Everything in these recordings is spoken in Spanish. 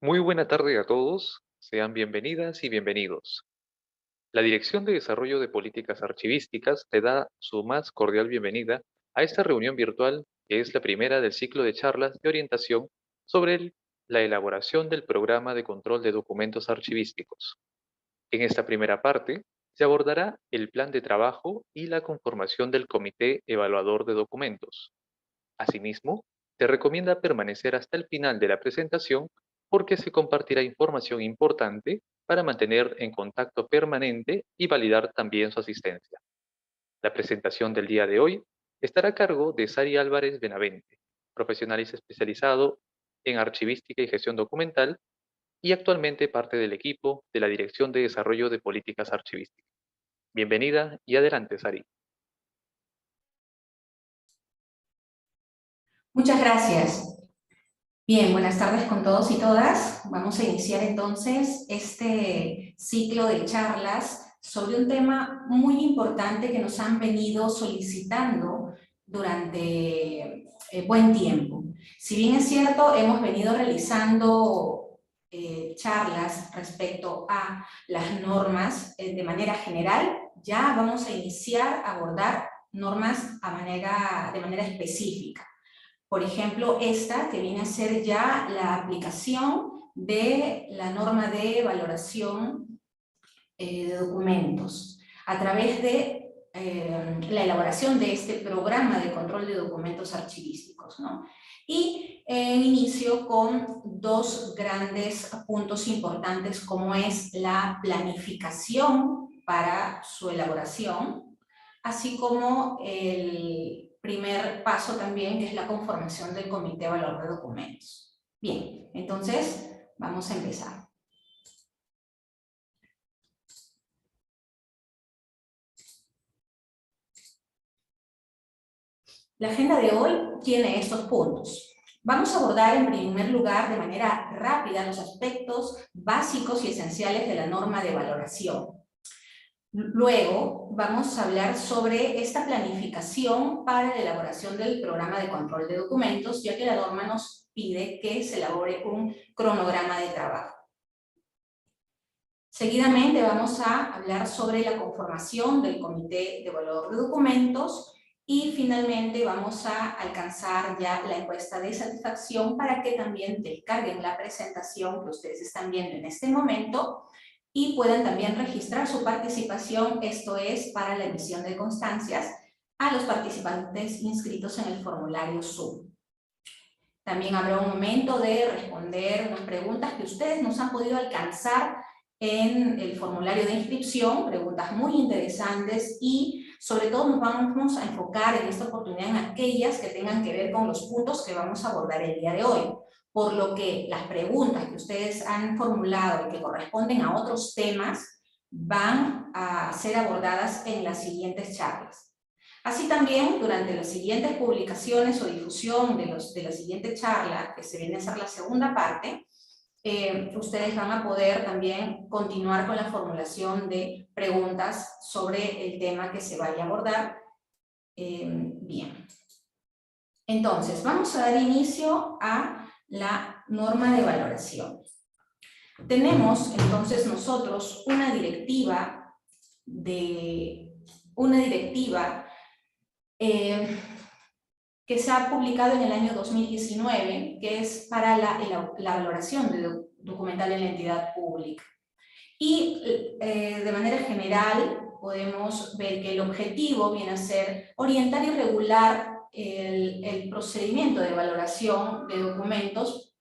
Muy buena tarde a todos, sean bienvenidas y bienvenidos. La Dirección de Desarrollo de Políticas Archivísticas te da su más cordial bienvenida a esta reunión virtual que es la primera del ciclo de charlas de orientación sobre la elaboración del programa de control de documentos archivísticos. En esta primera parte se abordará el plan de trabajo y la conformación del Comité Evaluador de Documentos. Asimismo, se recomienda permanecer hasta el final de la presentación porque se compartirá información importante para mantener en contacto permanente y validar también su asistencia. La presentación del día de hoy estará a cargo de Sari Álvarez Benavente, profesional especializado en archivística y gestión documental y actualmente parte del equipo de la Dirección de Desarrollo de Políticas Archivísticas. Bienvenida y adelante, Sari. Muchas gracias. Bien, buenas tardes con todos y todas. Vamos a iniciar entonces este ciclo de charlas sobre un tema muy importante que nos han venido solicitando durante buen tiempo. Si bien es cierto, hemos venido realizando charlas respecto a las normas de manera general, ya vamos a iniciar a abordar normas de manera específica. Por ejemplo, esta que viene a ser ya la aplicación de la norma de valoración de documentos a través de la elaboración de este programa de control de documentos archivísticos, ¿no? Y inicio con dos grandes puntos importantes como es la planificación para su elaboración, así como el primer paso también, que es la conformación del Comité Evaluador de Documentos. Bien, entonces vamos a empezar. La agenda de hoy tiene estos puntos. Vamos a abordar en primer lugar de manera rápida los aspectos básicos y esenciales de la norma de valoración. Luego vamos a hablar sobre esta planificación para la elaboración del programa de control de documentos, ya que la norma nos pide que se elabore un cronograma de trabajo. Seguidamente vamos a hablar sobre la conformación del Comité de Evaluador de Documentos y finalmente vamos a alcanzar ya la encuesta de satisfacción para que también descarguen la presentación que ustedes están viendo en este momento y puedan también registrar su participación, esto es, para la emisión de constancias a los participantes inscritos en el formulario Zoom. También habrá un momento de responder unas preguntas que ustedes nos han podido alcanzar en el formulario de inscripción, preguntas muy interesantes y sobre todo nos vamos a enfocar en esta oportunidad en aquellas que tengan que ver con los puntos que vamos a abordar el día de hoy. Por lo que las preguntas que ustedes han formulado y que corresponden a otros temas van a ser abordadas en las siguientes charlas. Así también, durante las siguientes publicaciones o difusión de la siguiente charla, que se viene a ser la segunda parte, ustedes van a poder también continuar con la formulación de preguntas sobre el tema que se vaya a abordar. Bien. Entonces, vamos a dar inicio a la norma de valoración. Tenemos entonces nosotros una directiva que se ha publicado en el año 2019, que es para la valoración documental en la entidad pública. Y de manera general podemos ver que el objetivo viene a ser orientar y regular el procedimiento de valoración de documentos,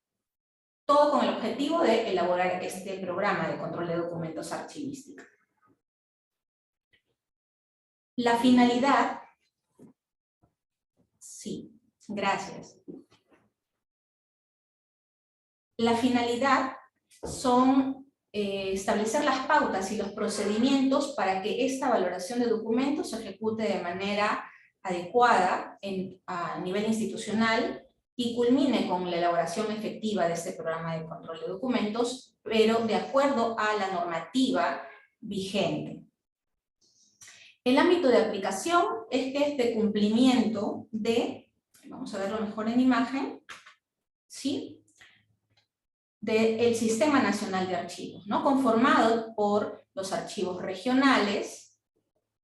todo con el objetivo de elaborar este programa de control de documentos archivísticos. La finalidad. Sí, gracias. La finalidad son establecer las pautas y los procedimientos para que esta valoración de documentos se ejecute de manera adecuada a nivel institucional y culmine con la elaboración efectiva de este programa de control de documentos, pero de acuerdo a la normativa vigente. El ámbito de aplicación es que es de cumplimiento de, vamos a verlo mejor en imagen, ¿sí?, del Sistema Nacional de Archivos, ¿no? Conformado por los archivos regionales,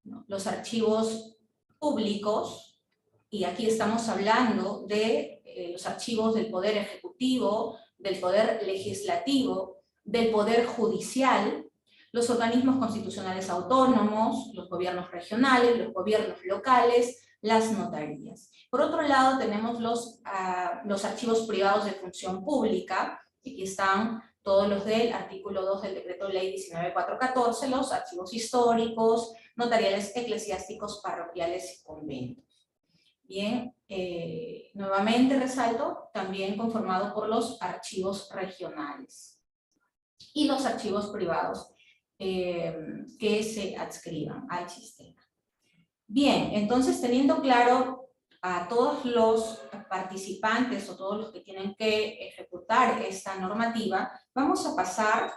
¿no? Los archivos públicos, y aquí estamos hablando de los archivos del Poder Ejecutivo, del Poder Legislativo, del Poder Judicial, los organismos constitucionales autónomos, los gobiernos regionales, los gobiernos locales, las notarías. Por otro lado, tenemos los archivos privados de función pública. Aquí están todos los del artículo 2 del Decreto Ley 19414, los archivos históricos, notariales, eclesiásticos, parroquiales y conventos. Bien, nuevamente resalto, también conformado por los archivos regionales y los archivos privados que se adscriban al sistema. Bien, entonces teniendo claro a todos los participantes o todos los que tienen que ejecutar esta normativa, vamos a pasar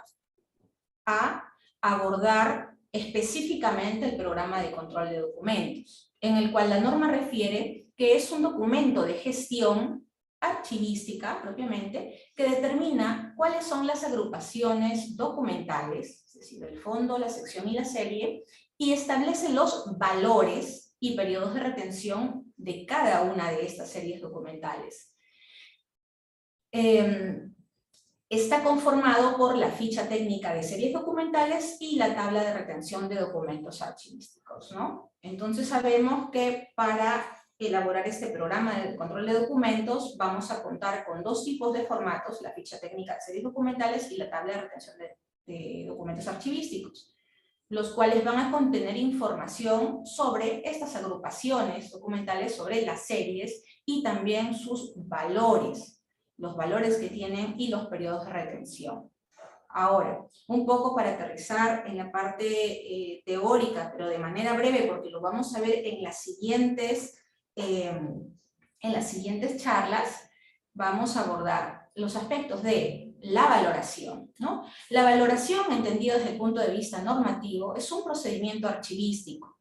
a abordar específicamente el programa de control de documentos, en el cual la norma refiere que es un documento de gestión archivística propiamente, que determina cuáles son las agrupaciones documentales, es decir, el fondo, la sección y la serie, y establece los valores y periodos de retención de cada una de estas series documentales. Está conformado por la ficha técnica de series documentales y la tabla de retención de documentos archivísticos, ¿no? Entonces sabemos que para elaborar este programa de control de documentos vamos a contar con dos tipos de formatos, la ficha técnica de series documentales y la tabla de retención de documentos archivísticos, los cuales van a contener información sobre estas agrupaciones documentales, sobre las series y también sus valores, los valores que tienen y los periodos de retención. Ahora, un poco para aterrizar en la parte teórica, pero de manera breve, porque lo vamos a ver en las siguientes charlas, vamos a abordar los aspectos de la valoración, ¿no? La valoración, entendida desde el punto de vista normativo, es un procedimiento archivístico.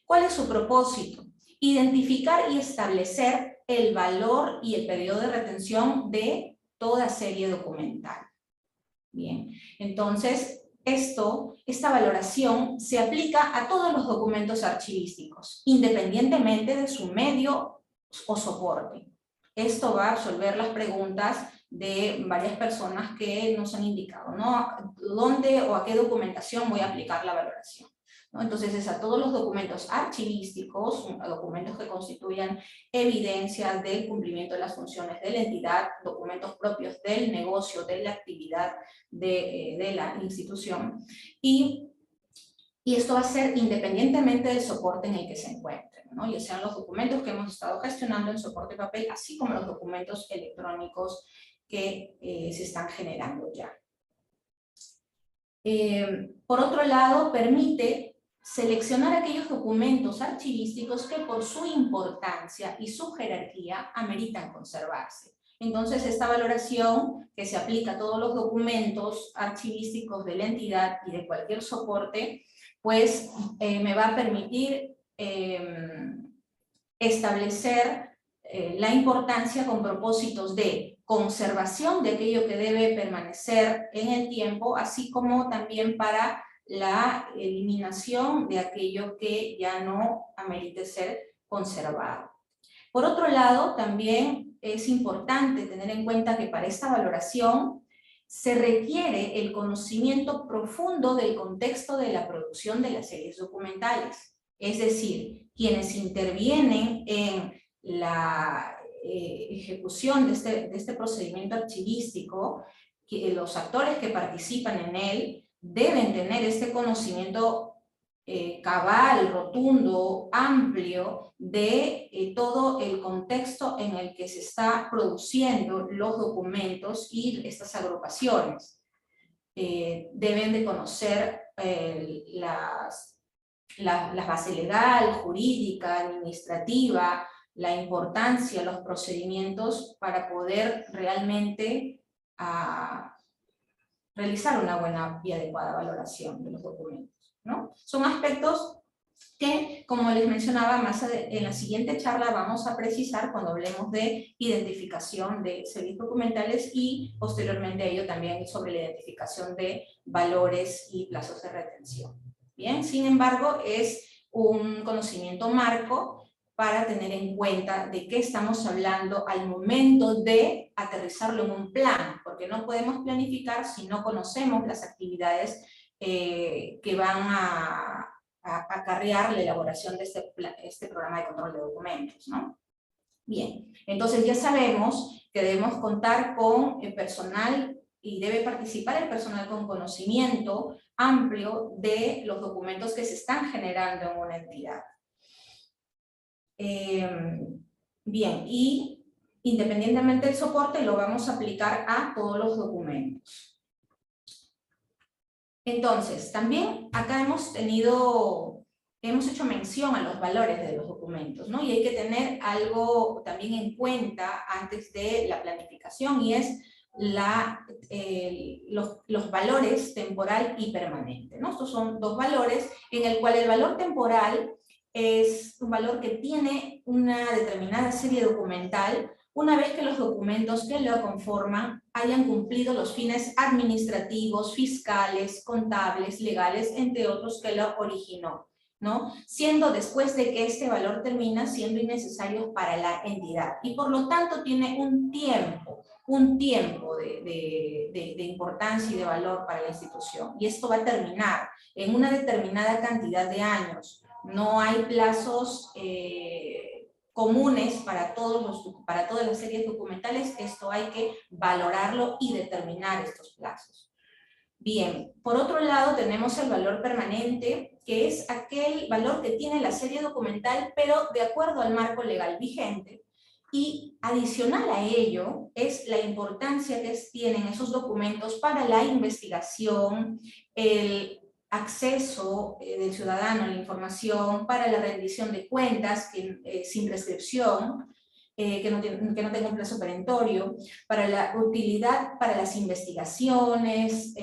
¿Cuál es su propósito? Identificar y establecer el valor y el periodo de retención de toda serie documental. Bien, entonces esta valoración se aplica a todos los documentos archivísticos, independientemente de su medio o soporte. Esto va a absolver las preguntas de varias personas que nos han indicado, ¿no? ¿Dónde o a qué documentación voy a aplicar la valoración? ¿No? Entonces es a todos los documentos archivísticos, documentos que constituyan evidencia del cumplimiento de las funciones de la entidad, documentos propios del negocio, de la actividad de la institución, y esto va a ser independientemente del soporte en el que se encuentren, ¿no? Ya sean los documentos que hemos estado gestionando en soporte papel, así como los documentos electrónicos que se están generando ya. Por otro lado, permite seleccionar aquellos documentos archivísticos que por su importancia y su jerarquía ameritan conservarse. Entonces, esta valoración que se aplica a todos los documentos archivísticos de la entidad y de cualquier soporte, pues me va a permitir establecer la importancia con propósitos de conservación de aquello que debe permanecer en el tiempo, así como también para la eliminación de aquello que ya no amerite ser conservado. Por otro lado, también es importante tener en cuenta que para esta valoración se requiere el conocimiento profundo del contexto de la producción de las series documentales. Es decir, quienes intervienen en la ejecución de este procedimiento archivístico, los actores que participan en él, deben tener este conocimiento cabal, rotundo, amplio de todo el contexto en el que se está produciendo los documentos y estas agrupaciones. Deben de conocer la base legal, jurídica, administrativa, la importancia, los procedimientos para poder realmente realizar una buena y adecuada valoración de los documentos, ¿no? Son aspectos que, como les mencionaba, en la siguiente charla vamos a precisar cuando hablemos de identificación de series documentales y posteriormente a ello también sobre la identificación de valores y plazos de retención. Bien, sin embargo, es un conocimiento marco para tener en cuenta de qué estamos hablando al momento de aterrizarlo en un plan, porque no podemos planificar si no conocemos las actividades que van a acarrear la elaboración de este programa de control de documentos, ¿no? Bien, entonces ya sabemos que debemos contar con el personal y debe participar el personal con conocimiento amplio de los documentos que se están generando en una entidad. Bien, y independientemente del soporte lo vamos a aplicar a todos los documentos. Entonces, también acá hemos hecho mención a los valores de los documentos, ¿no? Y hay que tener algo también en cuenta antes de la planificación, y es los valores temporal y permanente, ¿no? Estos son dos valores en el cual el valor temporal es un valor que tiene una determinada serie documental una vez que los documentos que lo conforman hayan cumplido los fines administrativos, fiscales, contables, legales, entre otros que lo originó, ¿no? Siendo después de que este valor termina siendo innecesario para la entidad y por lo tanto tiene un tiempo de importancia y de valor para la institución, y esto va a terminar en una determinada cantidad de años. No hay plazos comunes para todas las series documentales. Esto hay que valorarlo y determinar estos plazos. Bien, por otro lado tenemos el valor permanente, que es aquel valor que tiene la serie documental, pero de acuerdo al marco legal vigente, y adicional a ello es la importancia que tienen esos documentos para la investigación, el acceso del ciudadano a la información, para la rendición de cuentas sin prescripción, que no tenga un plazo perentorio, para la utilidad para las investigaciones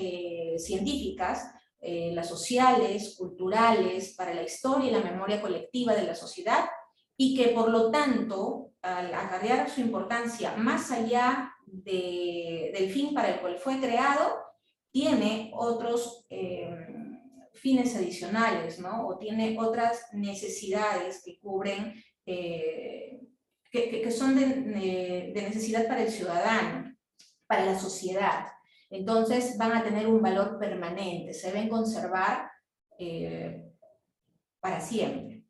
científicas, las sociales, culturales, para la historia y la memoria colectiva de la sociedad, y que por lo tanto, al acarrear su importancia más allá del fin para el cual fue creado, tiene otros fines adicionales, ¿no? O tiene otras necesidades que cubren, que son de necesidad para el ciudadano, para la sociedad. Entonces van a tener un valor permanente, se deben conservar para siempre.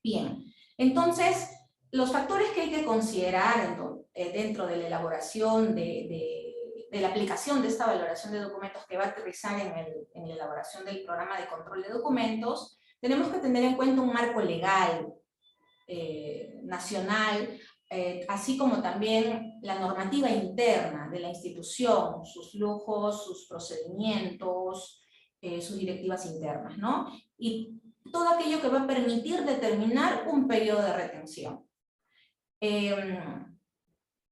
Bien, entonces los factores que hay que considerar dentro de la elaboración de la aplicación de esta valoración de documentos que va a aterrizar en la elaboración del programa de control de documentos, tenemos que tener en cuenta un marco legal nacional, así como también la normativa interna de la institución, sus flujos, sus procedimientos, sus directivas internas, ¿no? Y todo aquello que va a permitir determinar un periodo de retención.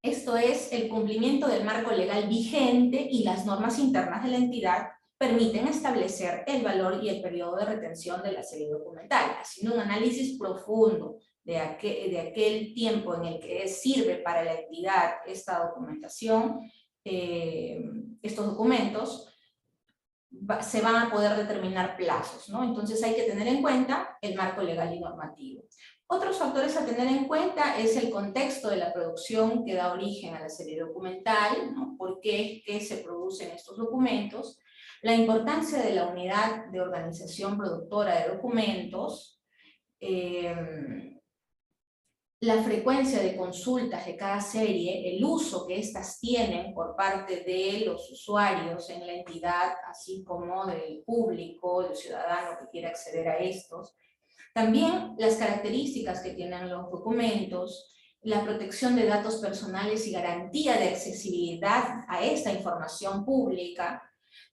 Esto es el cumplimiento del marco legal vigente, y las normas internas de la entidad permiten establecer el valor y el periodo de retención de la serie documental, haciendo un análisis profundo de aquel tiempo en el que sirve para la entidad esta documentación, estos documentos, se van a poder determinar plazos, ¿no? Entonces hay que tener en cuenta el marco legal y normativo. Otros factores a tener en cuenta es el contexto de la producción que da origen a la serie documental, ¿no? ¿Por qué es que se producen estos documentos? La importancia de la unidad de organización productora de documentos, la frecuencia de consultas de cada serie, el uso que éstas tienen por parte de los usuarios en la entidad, así como del público, del ciudadano que quiera acceder a estos. También las características que tienen los documentos, la protección de datos personales y garantía de accesibilidad a esta información pública.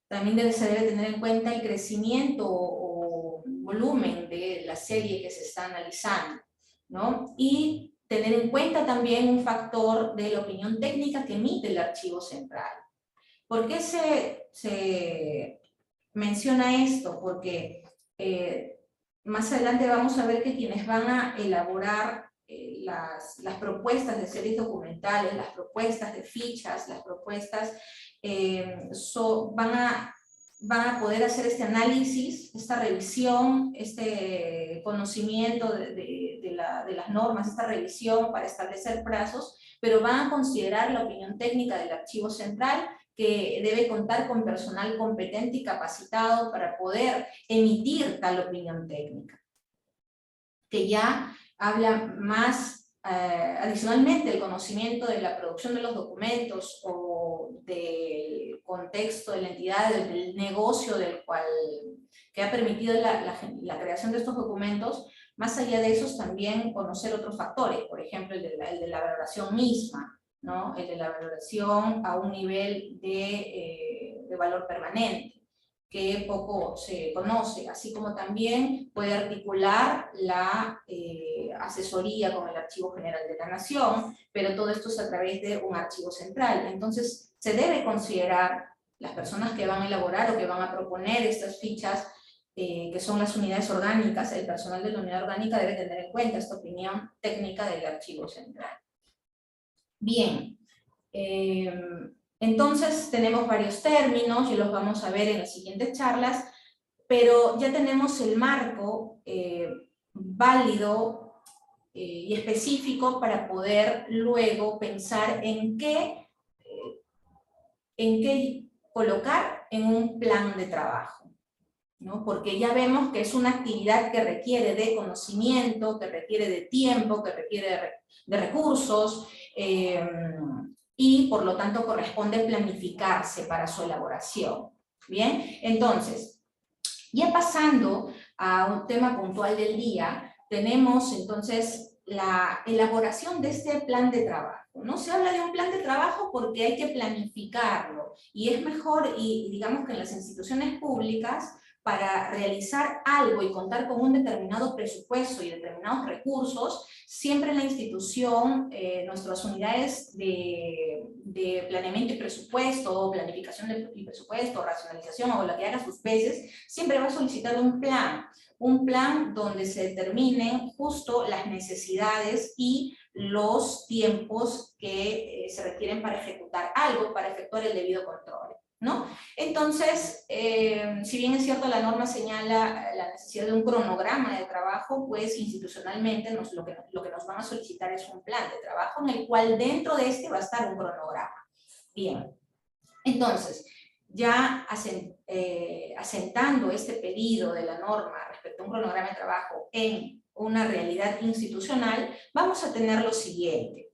También se debe tener en cuenta el crecimiento o volumen de la serie que se está analizando, ¿no? Y tener en cuenta también un factor de la opinión técnica que emite el archivo central. ¿Por qué se menciona esto? Porque más adelante vamos a ver que quienes van a elaborar las propuestas de series documentales, las propuestas de fichas, las propuestas, van a poder hacer este análisis, esta revisión, este conocimiento de las normas, esta revisión para establecer plazos, pero van a considerar la opinión técnica del archivo central, que debe contar con personal competente y capacitado para poder emitir tal opinión técnica, que ya habla más, adicionalmente, el conocimiento de la producción de los documentos o del contexto de la entidad, del negocio del cual, que ha permitido la creación de estos documentos. Más allá de esos, también conocer otros factores, por ejemplo, el de la valoración misma, ¿no? El de la valoración a un nivel de valor permanente, que poco se conoce, así como también puede articular la asesoría con el Archivo General de la Nación, pero todo esto es a través de un archivo central. Entonces, se debe considerar las personas que van a elaborar o que van a proponer estas fichas, que son las unidades orgánicas. El personal de la unidad orgánica debe tener en cuenta esta opinión técnica del archivo central. Bien, entonces tenemos varios términos y los vamos a ver en las siguientes charlas, pero ya tenemos el marco válido y específico para poder luego pensar en qué colocar en un plan de trabajo, ¿no? Porque ya vemos que es una actividad que requiere de conocimiento, que requiere de tiempo, que requiere de recursos, y por lo tanto corresponde planificarse para su elaboración. Bien, entonces, ya pasando a un tema puntual del día, tenemos entonces la elaboración de este plan de trabajo, ¿no? Se habla de un plan de trabajo porque hay que planificarlo, y es mejor, y digamos que en las instituciones públicas, para realizar algo y contar con un determinado presupuesto y determinados recursos, siempre la institución, nuestras unidades de planeamiento y presupuesto, o planificación y presupuesto, racionalización, o lo que haga sus veces, siempre va a solicitar un plan donde se determinen justo las necesidades y los tiempos que se requieren para ejecutar algo, para efectuar el debido control, ¿no? Entonces, si bien es cierto, la norma señala la necesidad de un cronograma de trabajo, pues institucionalmente lo que nos van a solicitar es un plan de trabajo en el cual dentro de este va a estar un cronograma. Bien, entonces, ya asentando este pedido de la norma respecto a un cronograma de trabajo en una realidad institucional, vamos a tener lo siguiente.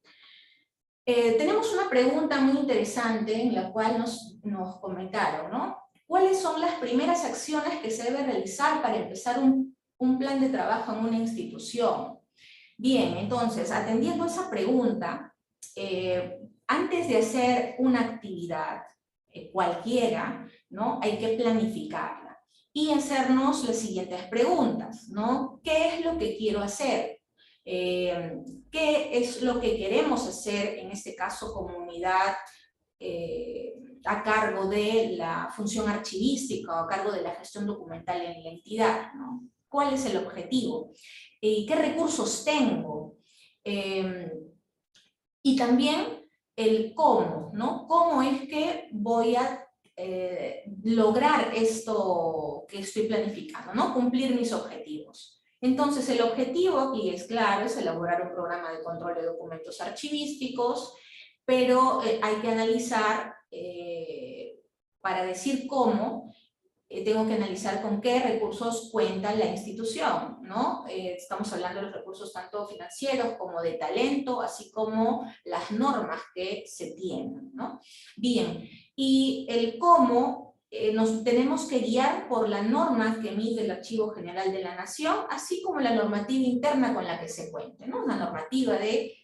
Tenemos una pregunta muy interesante en la cual nos comentaron, ¿no? ¿Cuáles son las primeras acciones que se debe realizar para empezar un plan de trabajo en una institución? Bien, entonces, atendiendo a esa pregunta, antes de hacer una actividad cualquiera, ¿no? Hay que planificarla y hacernos las siguientes preguntas, ¿no? ¿Qué es lo que quiero hacer? ¿Qué es lo que queremos hacer, en este caso, comunidad a cargo de la función archivística o a cargo de la gestión documental en la entidad, ¿no? ¿Cuál es el objetivo? ¿Qué recursos tengo? Y también el cómo, ¿no? ¿Cómo es que voy a lograr esto que estoy planificando, ¿no? Cumplir mis objetivos. Entonces, el objetivo aquí es claro, es elaborar un programa de control de documentos archivísticos, pero hay que analizar, para decir cómo, tengo que analizar con qué recursos cuenta la institución, ¿no? Estamos hablando de los recursos tanto financieros como de talento, así como las normas que se tienen, ¿no? Bien, y el cómo nos tenemos que guiar por la norma que emite el Archivo General de la Nación, así como la normativa interna con la que se cuente, ¿no? Una normativa de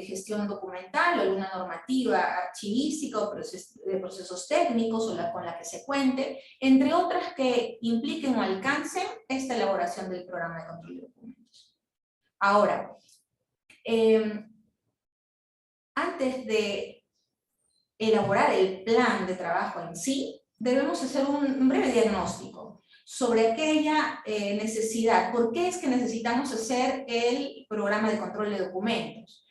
gestión documental o alguna normativa archivística o de procesos técnicos con la que se cuente, entre otras que impliquen o alcancen esta elaboración del programa de control de documentos. Ahora, antes de elaborar el plan de trabajo en sí, debemos hacer un breve diagnóstico sobre aquella necesidad. ¿Por qué es que necesitamos hacer el programa de control de documentos?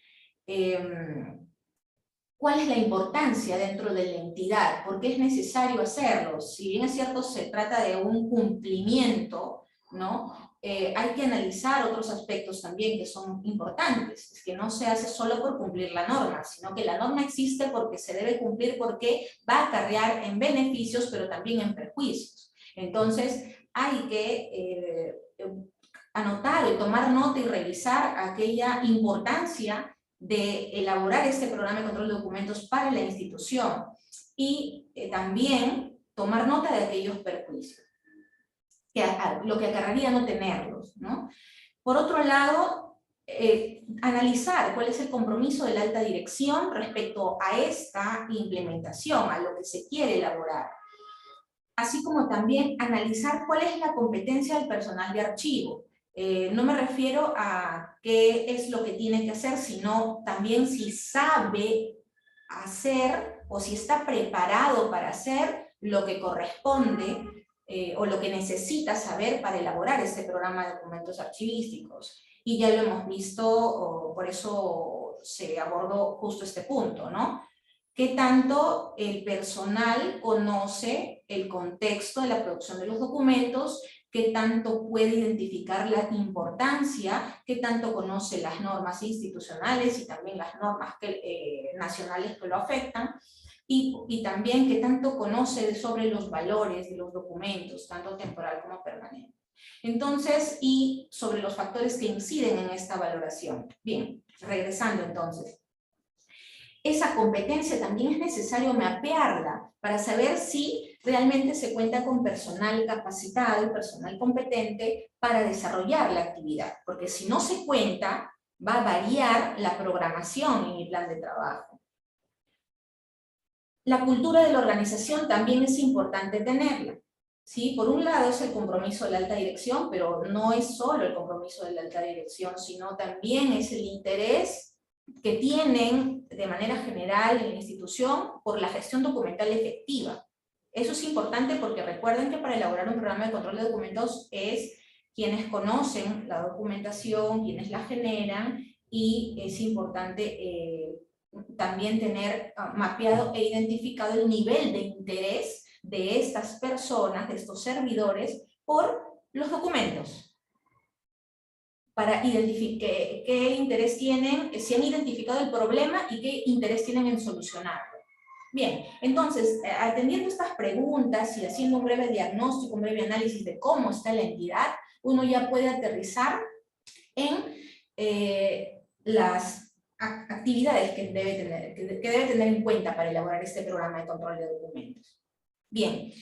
¿Cuál es la importancia dentro de la entidad? ¿Por qué es necesario hacerlo? Si bien es cierto, se trata de un cumplimiento, ¿no? Hay que analizar otros aspectos también que son importantes. Es que no se hace solo por cumplir la norma, sino que la norma existe porque se debe cumplir, porque va a acarrear en beneficios, pero también en perjuicios. Entonces, hay que anotar y tomar nota y revisar aquella importancia de elaborar este programa de control de documentos para la institución y también tomar nota de aquellos perjuicios, lo que acarrearía no tenerlos, ¿no? Por otro lado, analizar cuál es el compromiso de la alta dirección respecto a esta implementación, a lo que se quiere elaborar, así como también analizar cuál es la competencia del personal de archivo. No me refiero a qué es lo que tiene que hacer, sino también si sabe hacer o si está preparado para hacer lo que corresponde o lo que necesita saber para elaborar este programa de documentos archivísticos. Y ya lo hemos visto, por eso se abordó justo este punto, ¿no? ¿Qué tanto el personal conoce el contexto de la producción de los documentos? ¿Qué tanto puede identificar la importancia? ¿Qué tanto conoce las normas institucionales y también las normas nacionales que lo afectan? Y también qué tanto conoce sobre los valores de los documentos, tanto temporal como permanente. Entonces, y sobre los factores que inciden en esta valoración. Bien, regresando entonces. Esa competencia también es necesario mapearla para saber si realmente se cuenta con personal capacitado y personal competente para desarrollar la actividad, porque si no se cuenta, va a variar la programación en el plan de trabajo. La cultura de la organización también es importante tenerla. ¿Sí? Por un lado es el compromiso de la alta dirección, pero no es solo el compromiso de la alta dirección, sino también es el interés que tienen de manera general en la institución por la gestión documental efectiva. Eso es importante porque recuerden que para elaborar un programa de control de documentos es quienes conocen la documentación, quienes la generan, y es importante también tener mapeado e identificado el nivel de interés de estas personas, de estos servidores, por los documentos. Para identificar qué interés tienen, si han identificado el problema y qué interés tienen en solucionarlo. Bien, entonces, atendiendo estas preguntas y haciendo un breve diagnóstico, un breve análisis de cómo está la entidad, uno ya puede aterrizar en las actividades que debe tener en cuenta para elaborar este programa de control de documentos. Bien,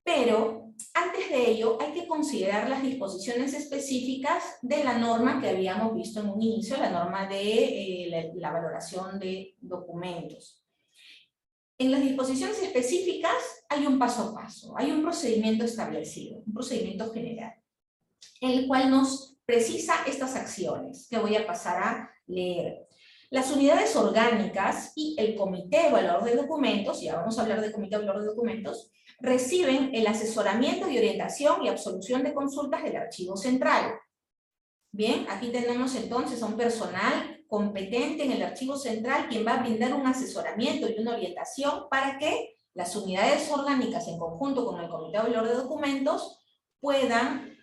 pero antes de ello hay que considerar las disposiciones específicas de la norma que habíamos visto en un inicio, la norma de la valoración de documentos. En las disposiciones específicas hay un paso a paso, hay un procedimiento establecido, un procedimiento general, en el cual nos precisa estas acciones que voy a pasar a leer. Las unidades orgánicas y el comité evaluador de documentos, ya vamos a hablar del comité evaluador de documentos, reciben el asesoramiento y orientación y absolución de consultas del archivo central. Bien, aquí tenemos entonces a un personal competente en el archivo central quien va a brindar un asesoramiento y una orientación para que las unidades orgánicas en conjunto con el comité evaluador de documentos puedan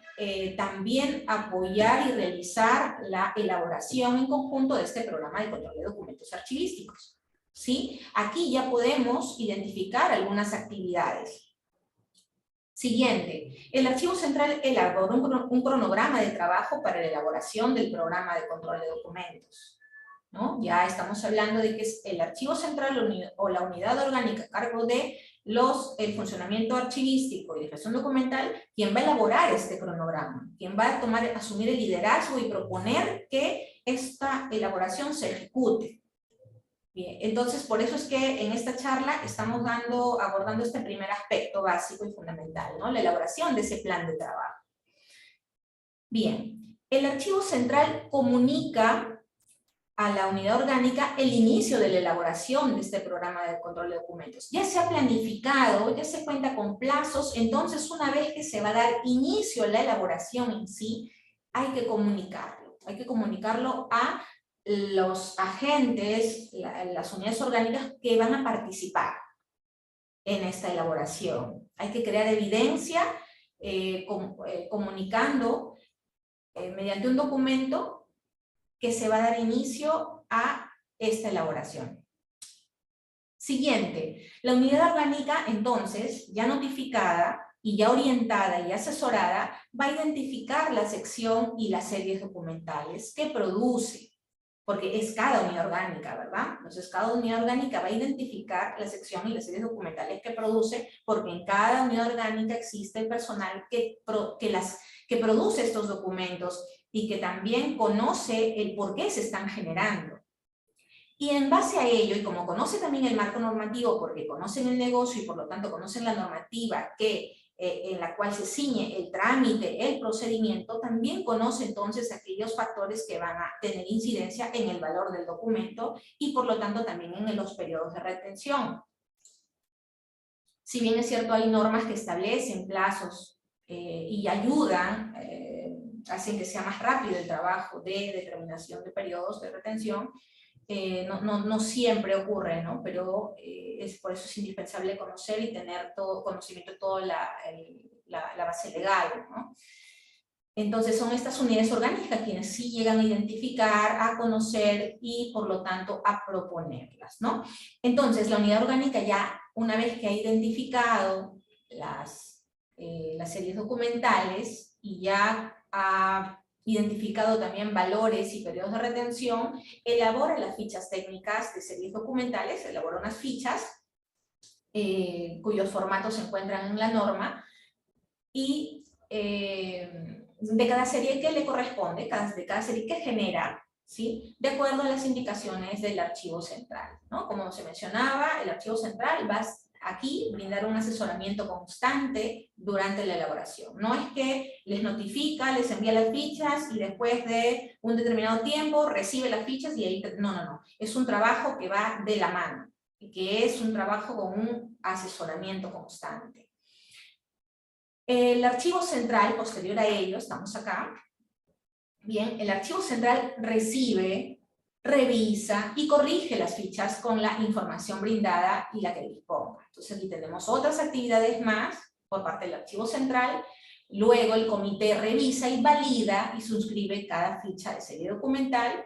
también apoyar y realizar la elaboración en conjunto de este programa de control de documentos archivísticos. ¿Sí? Aquí ya podemos identificar algunas actividades. Siguiente, el Archivo Central elaboró un cronograma de trabajo para la elaboración del programa de control de documentos, ¿no? Ya estamos hablando de que es el Archivo Central o la unidad orgánica a cargo de el funcionamiento archivístico y de gestión documental quien va a elaborar este cronograma, quien va a asumir el liderazgo y proponer que esta elaboración se ejecute. Bien, entonces por eso es que en esta charla estamos abordando este primer aspecto básico y fundamental, ¿no? La elaboración de ese plan de trabajo. Bien, el Archivo Central comunica a la unidad orgánica el inicio de la elaboración de este programa de control de documentos. Ya se ha planificado, ya se cuenta con plazos, entonces una vez que se va a dar inicio a la elaboración en sí, hay que comunicarlo a los agentes, las unidades orgánicas que van a participar en esta elaboración. Hay que crear evidencia comunicando mediante un documento que se va a dar inicio a esta elaboración. Siguiente, la unidad orgánica, entonces, ya notificada y ya orientada y asesorada, va a identificar la sección y las series documentales que produce, porque es cada unidad orgánica, ¿verdad? Entonces, cada unidad orgánica va a identificar la sección y las series documentales que produce, porque en cada unidad orgánica existe el personal que produce estos documentos y que también conoce el por qué se están generando. Y en base a ello, y como conoce también el marco normativo, porque conocen el negocio y por lo tanto conocen la normativa en la cual se ciñe el trámite, el procedimiento, también conoce entonces aquellos factores que van a tener incidencia en el valor del documento y por lo tanto también en los periodos de retención. Si bien es cierto, hay normas que establecen plazos y ayudan, hacen que sea más rápido el trabajo de determinación de periodos de retención, no siempre ocurre, ¿no? Pero por eso es indispensable conocer y tener todo conocimiento de toda la base legal, ¿no? Entonces son estas unidades orgánicas quienes sí llegan a identificar, a conocer y por lo tanto a proponerlas, ¿no? Entonces la unidad orgánica ya una vez que ha identificado las series documentales y ya ha identificado también valores y periodos de retención, elabora las fichas técnicas de series documentales, elabora unas fichas cuyos formatos se encuentran en la norma y de cada serie que le corresponde, de cada serie que genera, ¿sí? De acuerdo a las indicaciones del archivo central, ¿no? Como se mencionaba, el archivo central va aquí brindar un asesoramiento constante durante la elaboración. No es que les notifica, les envía las fichas y después de un determinado tiempo recibe las fichas y ahí... No. Es un trabajo que va de la mano y que es un trabajo con un asesoramiento constante. El archivo central, posterior a ello, estamos acá. Bien, el archivo central recibe, revisa y corrige las fichas con la información brindada y la que disponga. Entonces aquí tenemos otras actividades más por parte del archivo central. Luego el comité revisa y valida y suscribe cada ficha de serie documental.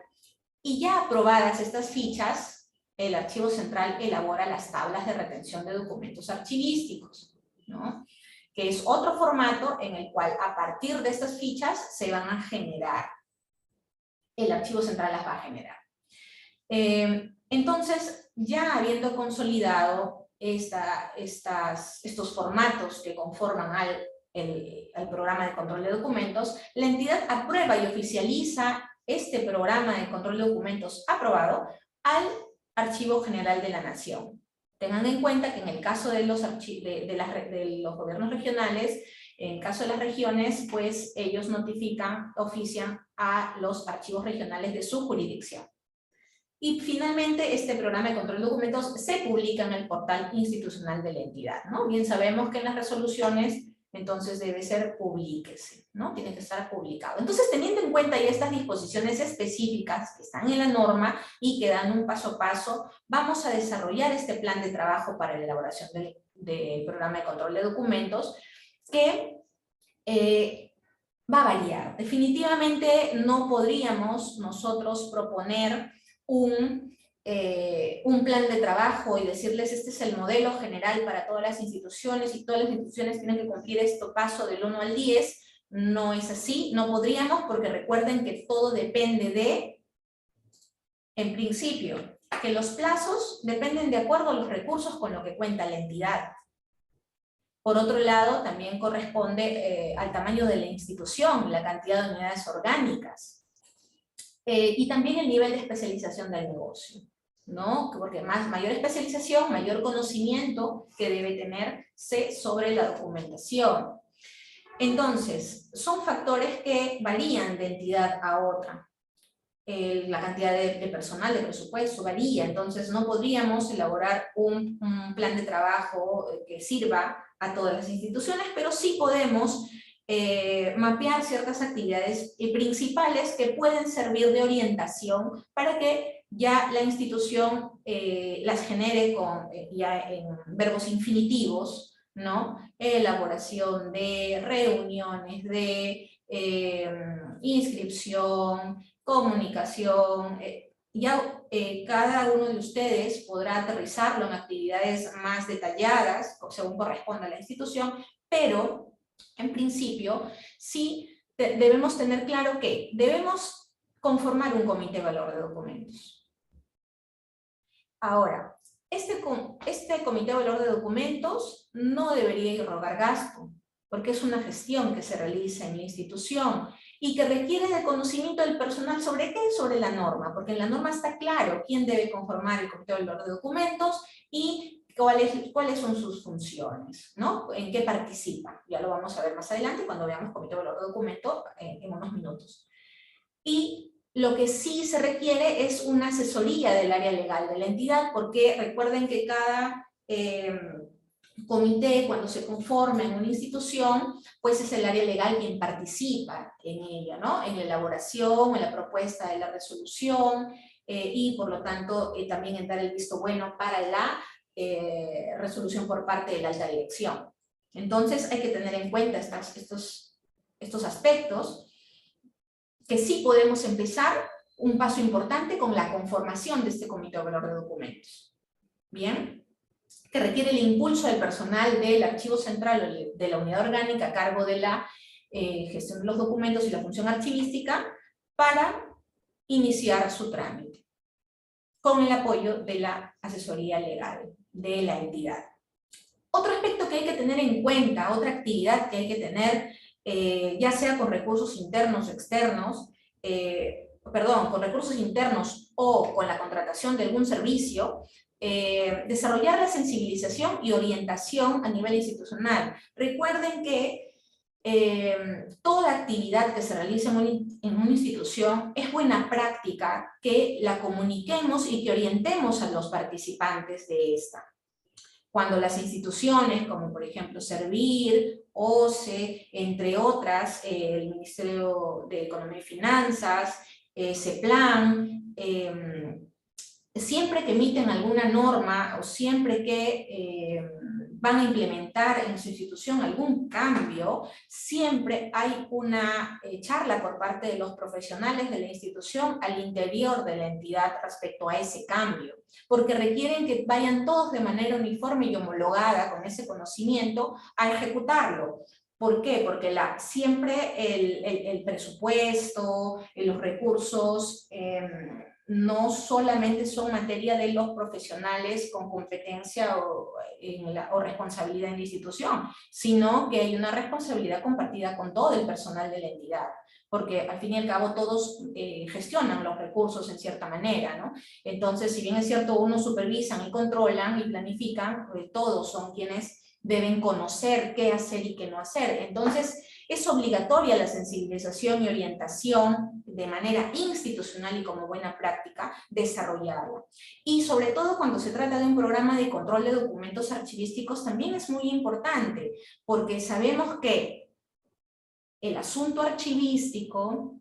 Y ya aprobadas estas fichas, el archivo central elabora las tablas de retención de documentos archivísticos, ¿no? Que es otro formato en el cual a partir de estas fichas se van a generar. El archivo central las va a generar. Entonces, ya habiendo consolidado estos formatos que conforman al programa de control de documentos, la entidad aprueba y oficializa este programa de control de documentos aprobado al Archivo General de la Nación. Tengan en cuenta que en el caso de los gobiernos regionales, en el caso de las regiones, pues ellos notifican, ofician a los archivos regionales de su jurisdicción. Y finalmente, este programa de control de documentos se publica en el portal institucional de la entidad, ¿no? Bien sabemos que en las resoluciones, entonces debe ser publíquese, ¿no? Tiene que estar publicado. Entonces, teniendo en cuenta ya estas disposiciones específicas que están en la norma y que dan un paso a paso, vamos a desarrollar este plan de trabajo para la elaboración del programa de control de documentos, que va a variar. Definitivamente no podríamos nosotros proponer un plan de trabajo y decirles este es el modelo general para todas las instituciones y todas las instituciones tienen que cumplir este paso del 1 al 10. No es así, no podríamos, porque recuerden que todo depende de, en principio, que los plazos dependen de acuerdo a los recursos con lo que cuenta la entidad. Por otro lado, también corresponde al tamaño de la institución, la cantidad de unidades orgánicas. Y también el nivel de especialización del negocio, ¿no? Porque mayor especialización, mayor conocimiento que debe tenerse sobre la documentación. Entonces, son factores que varían de entidad a otra. la cantidad de personal, de presupuesto, varía, entonces no podríamos elaborar un plan de trabajo que sirva a todas las instituciones, pero sí podemos mapear ciertas actividades principales que pueden servir de orientación para que ya la institución las genere ya en verbos infinitivos, ¿no? Elaboración de reuniones, de inscripción, comunicación, ya cada uno de ustedes podrá aterrizarlo en actividades más detalladas, según corresponda a la institución, pero en principio sí debemos tener claro que debemos conformar un comité de valor de documentos. Ahora, este comité de valor de documentos no debería irrogar gasto, porque es una gestión que se realiza en la institución y que requiere de conocimiento del personal ¿sobre qué? Sobre la norma, porque en la norma está claro quién debe conformar el comité de valor de documentos y cuáles son sus funciones, ¿no? En qué participa. Ya lo vamos a ver más adelante cuando veamos comité de valor de documento en unos minutos. Y lo que sí se requiere es una asesoría del área legal de la entidad, porque recuerden que cada comité, cuando se conforma en una institución, pues es el área legal quien participa en ella, ¿no? En la elaboración, en la propuesta de la resolución, y por lo tanto también en dar el visto bueno para la resolución por parte de la alta dirección. Entonces hay que tener en cuenta estos aspectos, que sí podemos empezar un paso importante con la conformación de este comité de valor de documentos. Bien, que requiere el impulso del personal del archivo central de la unidad orgánica a cargo de la gestión de los documentos y la función archivística para iniciar su trámite, con el apoyo de la asesoría legal de la entidad. Otro aspecto que hay que tener en cuenta, otra actividad que hay que tener, ya sea con recursos internos o externos, con recursos internos o con la contratación de algún servicio, desarrollar la sensibilización y orientación a nivel institucional. Recuerden que toda actividad que se realice en una institución es buena práctica que la comuniquemos y que orientemos a los participantes de esta. Cuando las instituciones, como por ejemplo Servir, OCE, entre otras, el Ministerio de Economía y Finanzas, CEPLAN, siempre que emiten alguna norma o siempre que van a implementar en su institución algún cambio, siempre hay una charla por parte de los profesionales de la institución al interior de la entidad respecto a ese cambio, porque requieren que vayan todos de manera uniforme y homologada con ese conocimiento a ejecutarlo. ¿Por qué? Porque siempre el presupuesto, los recursos, no solamente son materia de los profesionales con competencia o responsabilidad en la institución, sino que hay una responsabilidad compartida con todo el personal de la entidad, porque al fin y al cabo todos gestionan los recursos en cierta manera, ¿no? Entonces, si bien es cierto, unos supervisan y controlan y planifican, todos son quienes deben conocer qué hacer y qué no hacer. Entonces, es obligatoria la sensibilización y orientación de manera institucional y como buena práctica desarrollarla. Y sobre todo cuando se trata de un programa de control de documentos archivísticos también es muy importante, porque sabemos que el asunto archivístico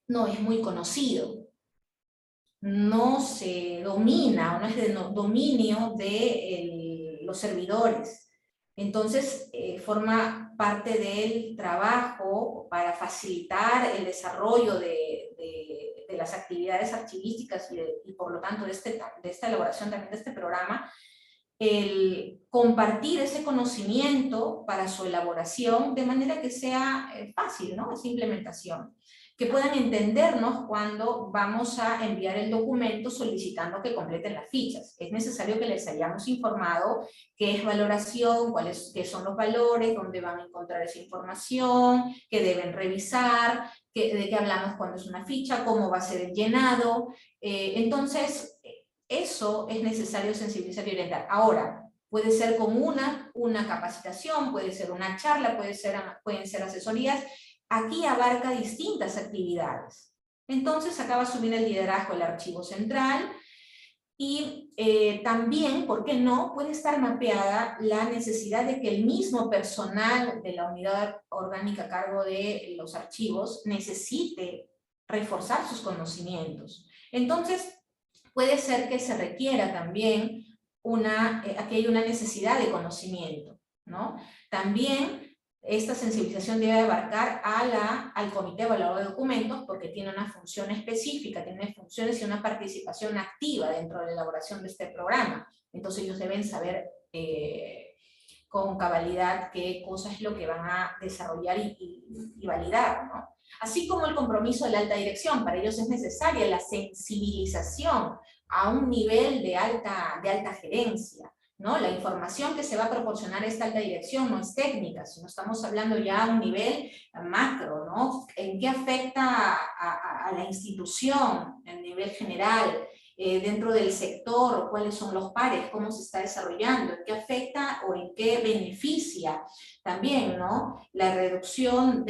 no es muy conocido, no se domina o no es de dominio de los servidores. Entonces, forma parte del trabajo para facilitar el desarrollo de las actividades archivísticas y por lo tanto de esta elaboración también de este programa, el compartir ese conocimiento para su elaboración de manera que sea fácil, ¿no? Esa implementación. Que puedan entendernos cuando vamos a enviar el documento solicitando que completen las fichas. Es necesario que les hayamos informado qué es valoración, qué son los valores, dónde van a encontrar esa información, qué deben revisar, de qué hablamos cuando es una ficha, cómo va a ser el llenado. Entonces, eso es necesario sensibilizar y orientar. Ahora, puede ser con una capacitación, puede ser una charla, pueden ser asesorías. Aquí abarca distintas actividades. Entonces acá va a asumir el liderazgo del archivo central y también, ¿por qué no?, puede estar mapeada la necesidad de que el mismo personal de la unidad orgánica a cargo de los archivos necesite reforzar sus conocimientos. Entonces, puede ser que se requiera también aquí hay una necesidad de conocimiento, ¿no? También esta sensibilización debe abarcar al Comité Evaluador de Documentos porque tiene una función específica, tiene funciones y una participación activa dentro de la elaboración de este programa. Entonces ellos deben saber con cabalidad qué cosa es lo que van a desarrollar y validar, ¿no? Así como el compromiso de la alta dirección, para ellos es necesaria la sensibilización a un nivel de alta gerencia, ¿no? La información que se va a proporcionar a esta alta dirección no es técnica, sino estamos hablando ya a un nivel macro, ¿no? ¿En qué afecta a la institución a nivel general? Dentro del sector, cuáles son los pares, cómo se está desarrollando, en qué afecta o en qué beneficia también, ¿no? La reducción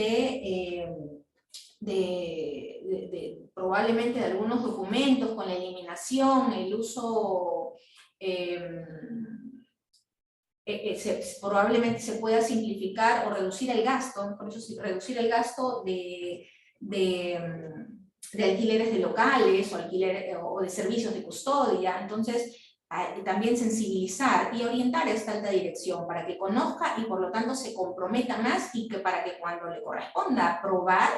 probablemente de algunos documentos con la eliminación, el uso, probablemente se pueda simplificar o reducir el gasto, por eso reducir el gasto de alquileres de locales o de servicios de custodia. Entonces, también sensibilizar y orientar a esta alta dirección para que conozca y por lo tanto se comprometa más y que para que cuando le corresponda aprobar,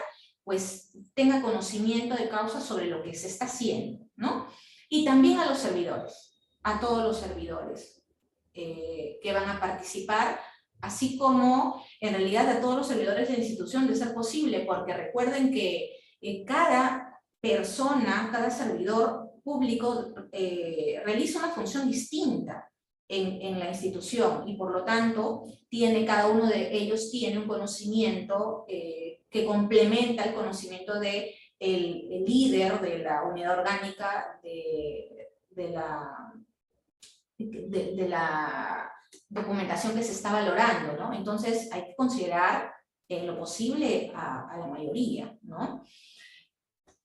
pues tenga conocimiento de causa sobre lo que se está haciendo, ¿no? Y también a los servidores, a todos los servidores que van a participar, así como en realidad a todos los servidores de la institución de ser posible, porque recuerden que cada persona, cada servidor público realiza una función distinta en la institución y por lo tanto cada uno de ellos tiene un conocimiento que complementa el conocimiento del líder de la unidad orgánica de la documentación que se está valorando, ¿no? Entonces hay que considerar en lo posible a la mayoría, ¿no?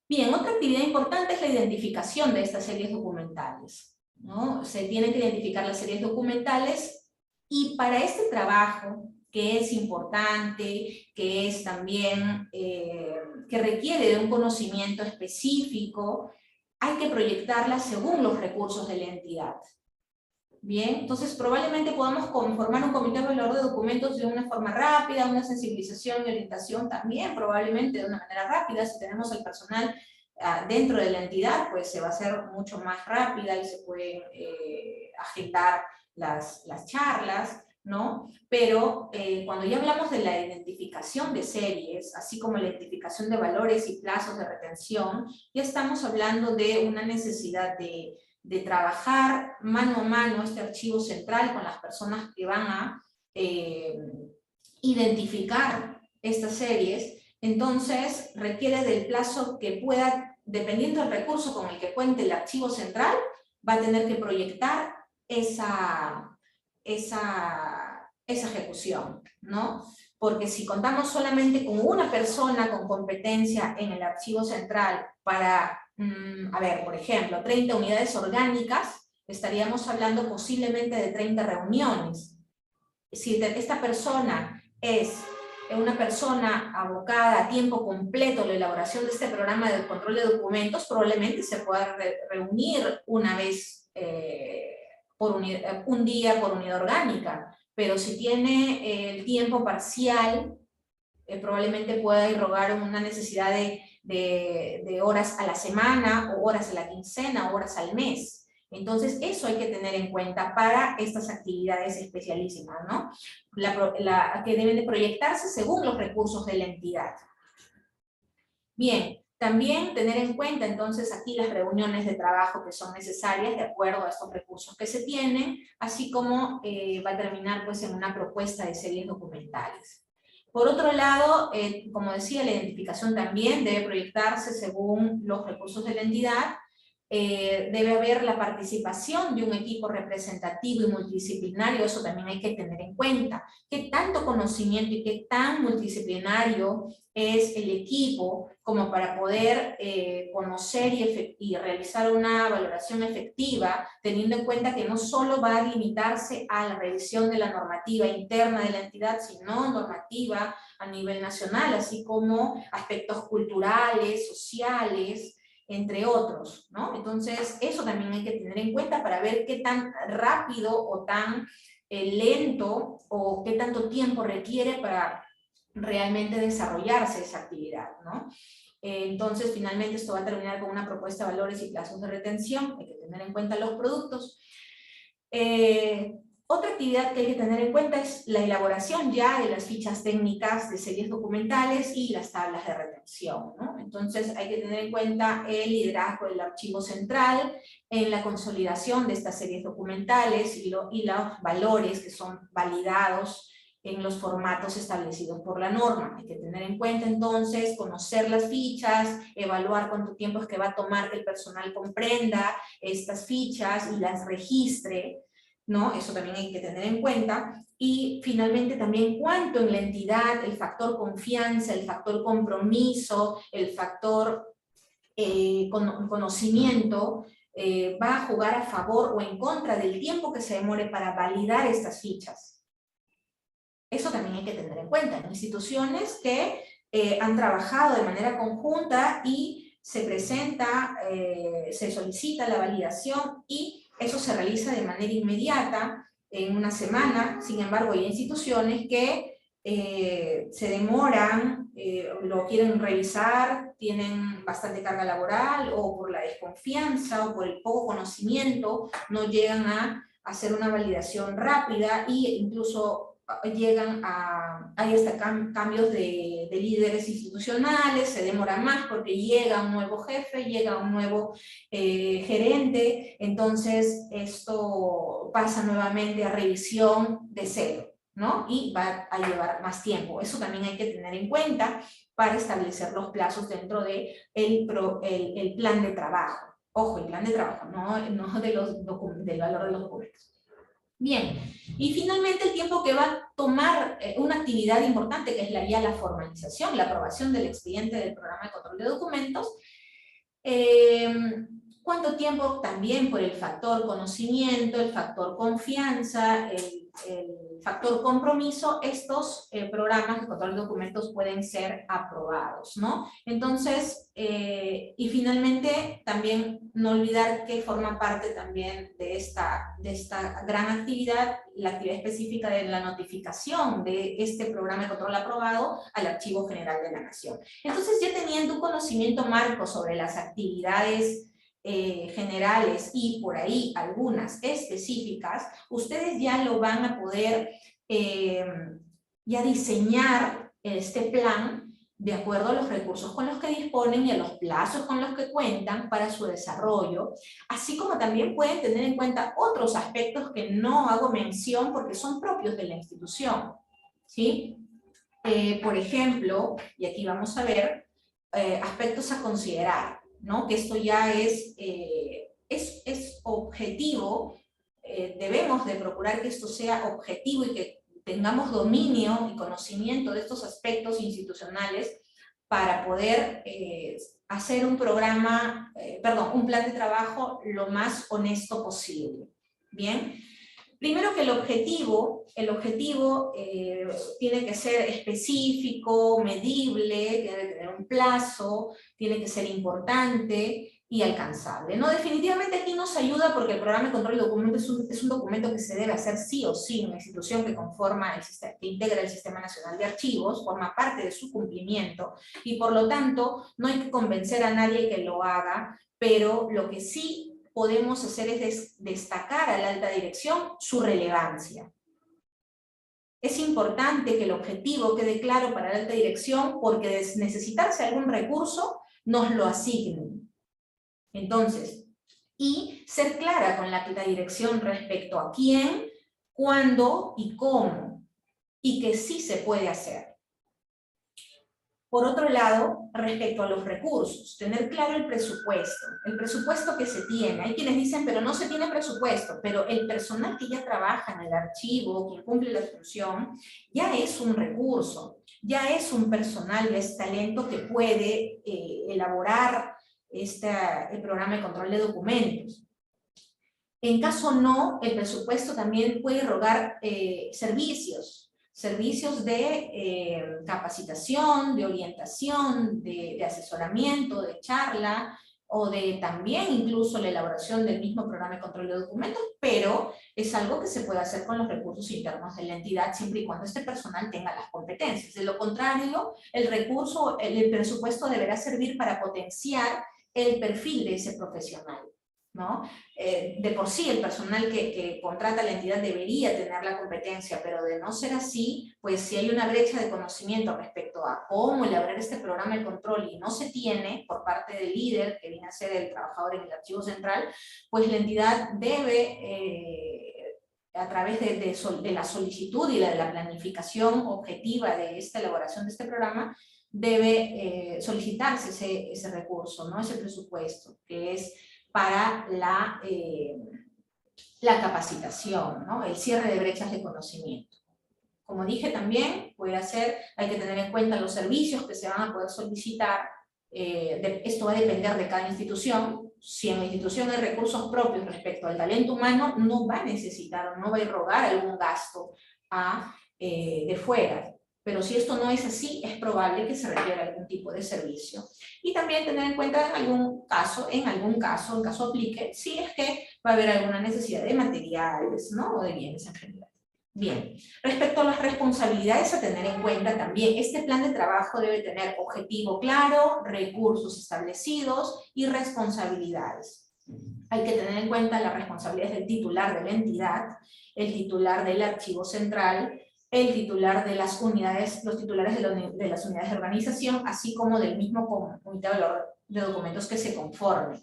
Bien, otra actividad importante es la identificación de estas series documentales, ¿no? Se tienen que identificar las series documentales y para este trabajo, que es importante, que es también, que requiere de un conocimiento específico, hay que proyectarlas según los recursos de la entidad. Bien, entonces probablemente podamos conformar un comité evaluador de documentos de una forma rápida, una sensibilización y orientación también, probablemente de una manera rápida. Si tenemos el personal dentro de la entidad, pues se va a hacer mucho más rápida y se pueden agendar las charlas, ¿no? Pero cuando ya hablamos de la identificación de series, así como la identificación de valores y plazos de retención, ya estamos hablando de una necesidad de trabajar mano a mano este archivo central con las personas que van a identificar estas series. Entonces requiere del plazo que pueda, dependiendo del recurso con el que cuente el archivo central, va a tener que proyectar esa ejecución, ¿no? Porque si contamos solamente con una persona con competencia en el archivo central para, a ver, por ejemplo, 30 unidades orgánicas, estaríamos hablando posiblemente de 30 reuniones. Si esta persona es una persona abocada a tiempo completo a la elaboración de este programa de control de documentos, probablemente se pueda reunir una vez un día por unidad orgánica, pero si tiene el tiempo parcial, probablemente pueda irrogar una necesidad de horas a la semana, o horas a la quincena, o horas al mes. Entonces, eso hay que tener en cuenta para estas actividades especialísimas, ¿no? Que deben de proyectarse según los recursos de la entidad. Bien, también tener en cuenta entonces aquí las reuniones de trabajo que son necesarias de acuerdo a estos recursos que se tienen, así como va a terminar pues en una propuesta de series documentales. Por otro lado, como decía, la identificación también debe proyectarse según los recursos de la entidad debe haber la participación de un equipo representativo y multidisciplinario, eso también hay que tener en cuenta. ¿Qué tanto conocimiento y qué tan multidisciplinario es el equipo como para poder conocer y realizar una valoración efectiva, teniendo en cuenta que no solo va a limitarse a la revisión de la normativa interna de la entidad, sino normativa a nivel nacional, así como aspectos culturales, sociales, entre otros, ¿no? Entonces, eso también hay que tener en cuenta para ver qué tan rápido o tan lento o qué tanto tiempo requiere para realmente desarrollarse esa actividad, ¿no? Entonces, finalmente esto va a terminar con una propuesta de valores y plazos de retención, hay que tener en cuenta los productos. Otra actividad que hay que tener en cuenta es la elaboración ya de las fichas técnicas de series documentales y las tablas de retención, ¿no? Entonces hay que tener en cuenta el liderazgo del archivo central en la consolidación de estas series documentales y los valores que son validados en los formatos establecidos por la norma. Hay que tener en cuenta entonces, conocer las fichas, evaluar cuánto tiempo es que va a tomar que el personal comprenda estas fichas y las registre, ¿no? Eso también hay que tener en cuenta. Y finalmente también cuánto en la entidad el factor confianza, el factor compromiso, el factor conocimiento va a jugar a favor o en contra del tiempo que se demore para validar estas fichas. Eso también hay que tener en cuenta. En instituciones que han trabajado de manera conjunta y se presenta, se solicita la validación y eso se realiza de manera inmediata, en una semana. Sin embargo, hay instituciones que se demoran, lo quieren revisar, tienen bastante carga laboral, o por la desconfianza, o por el poco conocimiento, no llegan a hacer una validación rápida e incluso llegan a, hay hasta cambios de líderes institucionales, se demora más porque llega un nuevo jefe, llega un nuevo gerente, entonces esto pasa nuevamente a revisión de cero, ¿no? Y va a llevar más tiempo. Eso también hay que tener en cuenta para establecer los plazos dentro de el plan de trabajo. Ojo, el plan de trabajo, no del valor de los documentos. Bien, y finalmente el tiempo que va a tomar una actividad importante, que es la formalización, la aprobación del expediente del programa de control de documentos. ¿Cuánto tiempo? También por el factor conocimiento, el factor confianza, el factor compromiso, estos programas de control de documentos pueden ser aprobados, ¿no? Entonces, y finalmente también no olvidar que forma parte también de esta gran actividad, la actividad específica de la notificación de este programa de control aprobado al Archivo General de la Nación. Entonces, ya teniendo un conocimiento marco sobre las actividades generales y por ahí algunas específicas, ustedes ya lo van a poder ya diseñar este plan de acuerdo a los recursos con los que disponen y a los plazos con los que cuentan para su desarrollo, así como también pueden tener en cuenta otros aspectos que no hago mención porque son propios de la institución, ¿sí? Por ejemplo, y aquí vamos a ver aspectos a considerar, ¿no? Que esto ya es objetivo, debemos de procurar que esto sea objetivo y que tengamos dominio y conocimiento de estos aspectos institucionales para poder hacer un programa, un plan de trabajo lo más honesto posible. Bien. Primero que el objetivo tiene que ser específico, medible, tiene que tener un plazo, tiene que ser importante y alcanzable, ¿no? Definitivamente aquí nos ayuda porque el programa de control de documentos es un documento que se debe hacer sí o sí en la institución que conforma el sistema, que integra el Sistema Nacional de Archivos, forma parte de su cumplimiento y por lo tanto no hay que convencer a nadie que lo haga, pero lo que sí podemos hacer es destacar a la alta dirección su relevancia. Es importante que el objetivo quede claro para la alta dirección porque de necesitarse algún recurso nos lo asignen. Entonces, y ser clara con la alta dirección respecto a quién, cuándo y cómo, y que sí se puede hacer. Por otro lado, respecto a los recursos, tener claro el presupuesto que se tiene. Hay quienes dicen, pero no se tiene presupuesto, pero el personal que ya trabaja en el archivo, quien cumple la función, ya es un recurso, ya es un personal, ya es talento que puede elaborar el programa de control de documentos. En caso no, el presupuesto también puede erogar servicios de capacitación, de orientación, de asesoramiento, de charla, o de también incluso la elaboración del mismo programa de control de documentos, pero es algo que se puede hacer con los recursos internos de la entidad, siempre y cuando este personal tenga las competencias. De lo contrario, el presupuesto deberá servir para potenciar el perfil de ese profesional, ¿no? De por sí el personal que contrata la entidad debería tener la competencia, pero de no ser así, pues si hay una brecha de conocimiento respecto a cómo elaborar este programa de control y no se tiene por parte del líder, que viene a ser el trabajador en el archivo central, pues la entidad debe, a través de la solicitud y de la planificación objetiva de esta elaboración de este programa, debe solicitarse ese recurso, ¿no? Ese presupuesto, que es para la capacitación, ¿no? El cierre de brechas de conocimiento. Como dije también, hay que tener en cuenta los servicios que se van a poder solicitar. Esto va a depender de cada institución. Si en la institución hay recursos propios respecto al talento humano, no va a necesitar o no va a irrogar algún gasto de fuera. Pero si esto no es así, es probable que se requiera algún tipo de servicio. Y también tener en cuenta en caso aplique, si es que va a haber alguna necesidad de materiales, ¿no? O de bienes en general. Bien, respecto a las responsabilidades a tener en cuenta también, este plan de trabajo debe tener objetivo claro, recursos establecidos y responsabilidades. Hay que tener en cuenta las responsabilidades del titular de la entidad, el titular del archivo central, el titular de las unidades, los titulares de las unidades de organización, así como del mismo comité de documentos que se conforme.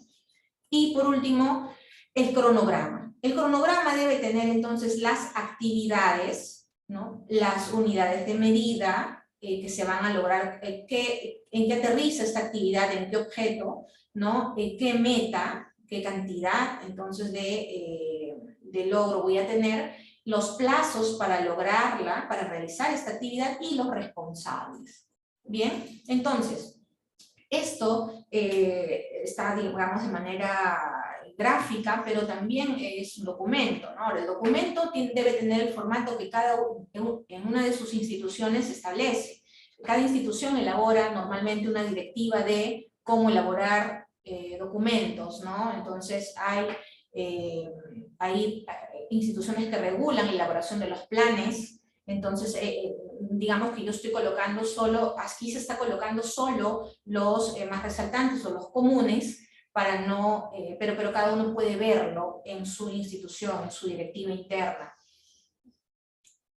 Y por último, el cronograma. El cronograma debe tener entonces las actividades, ¿no? Las unidades de medida que se van a lograr, en qué aterriza esta actividad, en qué objeto, ¿no? Qué meta, qué cantidad entonces de logro voy a tener, los plazos para lograrla, para realizar esta actividad y los responsables. Bien, entonces, esto está, digamos, de manera gráfica, pero también es un documento, ¿no? Ahora, el documento debe tener el formato que en una de sus instituciones establece. Cada institución elabora normalmente una directiva de cómo elaborar documentos, ¿no? Entonces hay instituciones que regulan la elaboración de los planes. Entonces, digamos que yo estoy colocando aquí se está colocando solo los más resaltantes o los comunes, para no, pero cada uno puede verlo en su institución, en su directiva interna.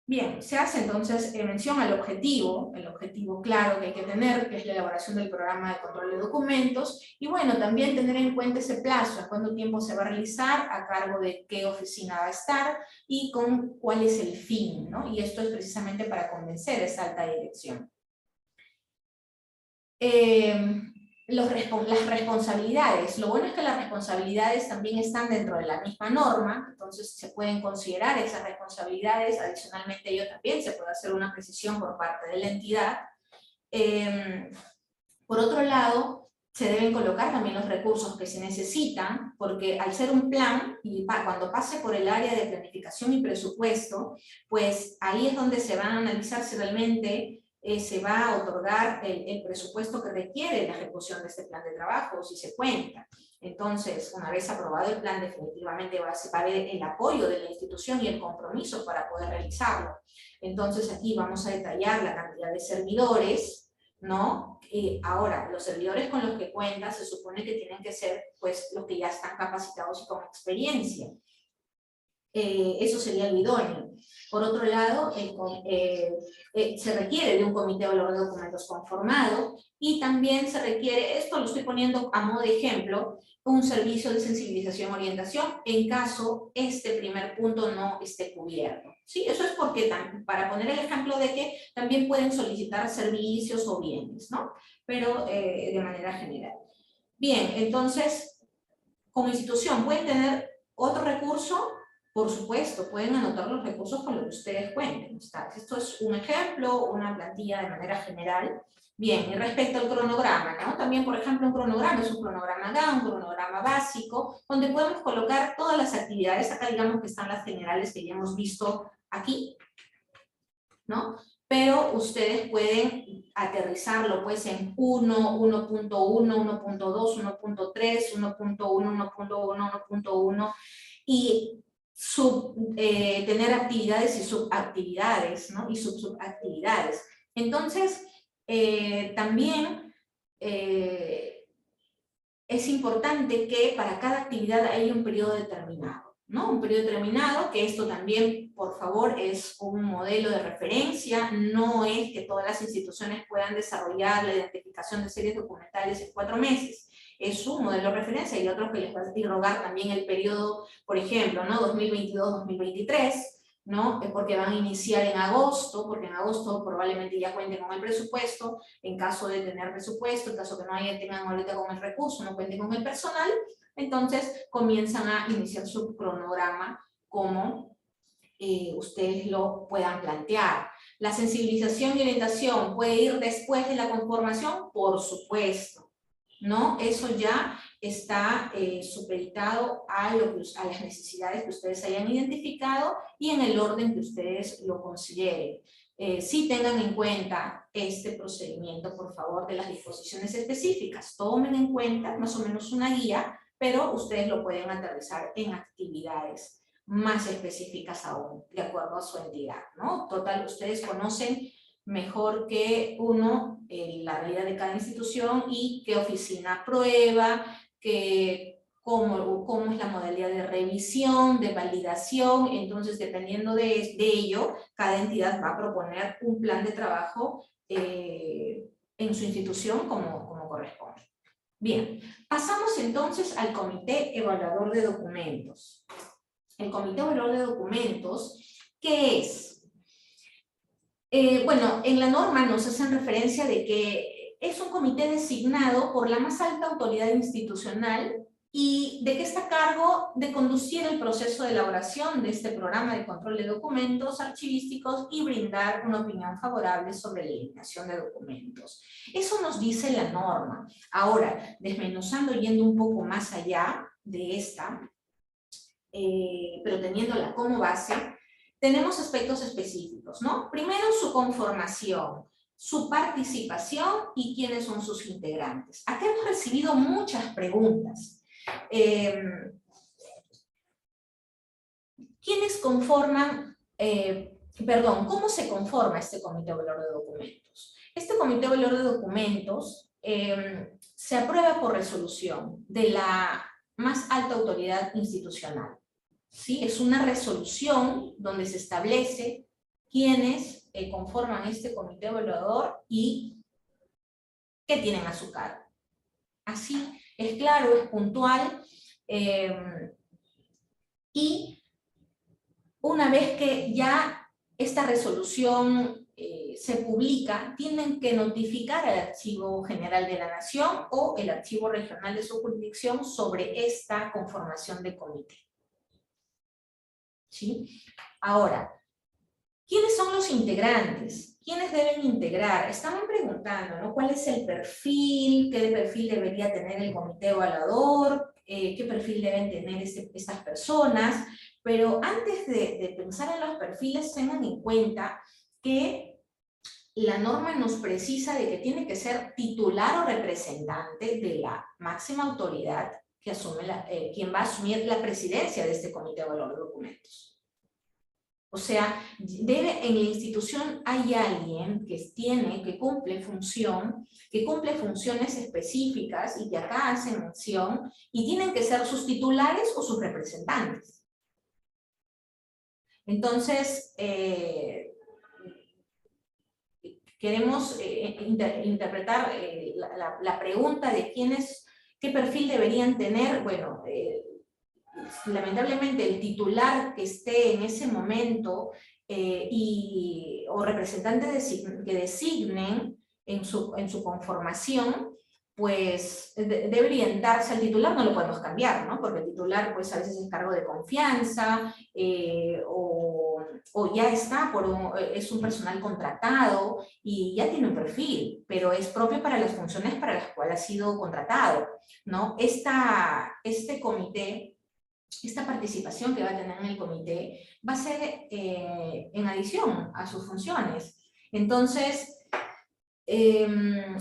Bien, se hace entonces mención al objetivo, el objetivo claro que hay que tener, que es la elaboración del programa de control de documentos, y bueno, también tener en cuenta ese plazo, en cuánto tiempo se va a realizar, a cargo de qué oficina va a estar, y con cuál es el fin, ¿no? Y esto es precisamente para convencer a esa alta dirección. Las responsabilidades. Lo bueno es que las responsabilidades también están dentro de la misma norma, entonces se pueden considerar esas responsabilidades. Adicionalmente, ello también se puede hacer una precisión por parte de la entidad. Por otro lado, se deben colocar también los recursos que se necesitan, porque al ser un plan, y cuando pase por el área de planificación y presupuesto, pues ahí es donde se van a analizar si realmente se va a otorgar el presupuesto que requiere la ejecución de este plan de trabajo, si se cuenta. Entonces, una vez aprobado el plan, definitivamente va a haber el apoyo de la institución y el compromiso para poder realizarlo. Entonces, aquí vamos a detallar la cantidad de servidores, ¿no? Ahora, los servidores con los que cuenta se supone que tienen que ser, pues, los que ya están capacitados y con experiencia. Eso sería lo idóneo. Por otro lado, se requiere de un comité de valor de documentos conformado, y también se requiere, esto lo estoy poniendo a modo de ejemplo, un servicio de sensibilización y orientación en caso este primer punto no esté cubierto. ¿sí? Eso es porque, para poner el ejemplo de que también pueden solicitar servicios o bienes, ¿no? Pero de manera general. Bien, entonces, como institución, ¿pueden tener otro recurso? Por supuesto, pueden anotar los recursos con los que ustedes cuenten. Esto es un ejemplo, una plantilla de manera general. Bien, y respecto al cronograma, ¿no? También, por ejemplo, un cronograma es un cronograma GAN, un cronograma básico, donde podemos colocar todas las actividades. Acá digamos que están las generales que ya hemos visto aquí, ¿no? Pero ustedes pueden aterrizarlo pues en 1, 1.1, 1.2, 1.3, 1.1, 1.1, 1.1 y tener actividades y subactividades, ¿no? Y subactividades. Entonces, también es importante que para cada actividad haya un periodo determinado, ¿no? Un periodo determinado, que esto también, por favor, es un modelo de referencia, no es que todas las instituciones puedan desarrollar la identificación de series documentales en 4 meses. Es un modelo de referencia y otros que les va a irrogar también el periodo, por ejemplo, ¿no? 2022-2023, ¿no? Porque van a iniciar en agosto, porque en agosto probablemente ya cuenten con el presupuesto, en caso de tener presupuesto, en caso que no tengan ahorita con el recurso, no cuenten con el personal, entonces comienzan a iniciar su cronograma como ustedes lo puedan plantear. La sensibilización y orientación puede ir después de la conformación, por supuesto, ¿no? Eso ya está supeditado a las necesidades que ustedes hayan identificado y en el orden que ustedes lo consideren. Sí tengan en cuenta este procedimiento, por favor, de las disposiciones específicas. Tomen en cuenta más o menos una guía, pero ustedes lo pueden aterrizar en actividades más específicas aún, de acuerdo a su entidad, ¿no? Total, ustedes conocen mejor que uno la realidad de cada institución y qué oficina aprueba, cómo es la modalidad de revisión, de validación. Entonces, dependiendo de ello, cada entidad va a proponer un plan de trabajo en su institución como corresponde. Bien, pasamos entonces al Comité Evaluador de Documentos. El Comité Evaluador de Documentos, ¿qué es? Bueno, en la norma nos hacen referencia de que es un comité designado por la más alta autoridad institucional y de que está a cargo de conducir el proceso de elaboración de este programa de control de documentos archivísticos y brindar una opinión favorable sobre la eliminación de documentos. Eso nos dice la norma. Ahora, desmenuzando, yendo un poco más allá de esta, pero teniéndola como base, tenemos aspectos específicos, ¿no? Primero, su conformación, su participación y quiénes son sus integrantes. Acá hemos recibido muchas preguntas. ¿Quiénes conforman, cómo se conforma este Comité Evaluador de Documentos? Este Comité Evaluador de Documentos se aprueba por resolución de la más alta autoridad institucional. ¿Sí? Es una resolución donde se establece quiénes conforman este comité evaluador y qué tienen a su cargo. Así, es claro, es puntual, y una vez que ya esta resolución se publica, tienen que notificar al Archivo General de la Nación o el Archivo Regional de su jurisdicción sobre esta conformación de comité. ¿Sí? Ahora, ¿quiénes son los integrantes? ¿Quiénes deben integrar? Estaban preguntando, ¿no? ¿Cuál es el perfil? ¿Qué perfil debería tener el comité evaluador? ¿Qué perfil deben tener estas personas? Pero antes de pensar en los perfiles, tengan en cuenta que la norma nos precisa de que tiene que ser titular o representante de la máxima autoridad que asume quien va a asumir la presidencia de este comité evaluador de documentos. O sea, en la institución hay alguien que cumple funciones específicas y que acá hacen mención, y tienen que ser sus titulares o sus representantes. Entonces, queremos interpretar la pregunta de qué perfil deberían tener. Bueno, lamentablemente el titular que esté en ese momento o representantes que designen en su conformación, pues debe orientarse al titular. No lo podemos cambiar, ¿no? Porque el titular pues a veces es cargo de confianza, o ya está, es un personal contratado y ya tiene un perfil, pero es propio para las funciones para las cuales ha sido contratado, ¿no? Este comité, esta participación que va a tener en el comité va a ser en adición a sus funciones. Entonces, era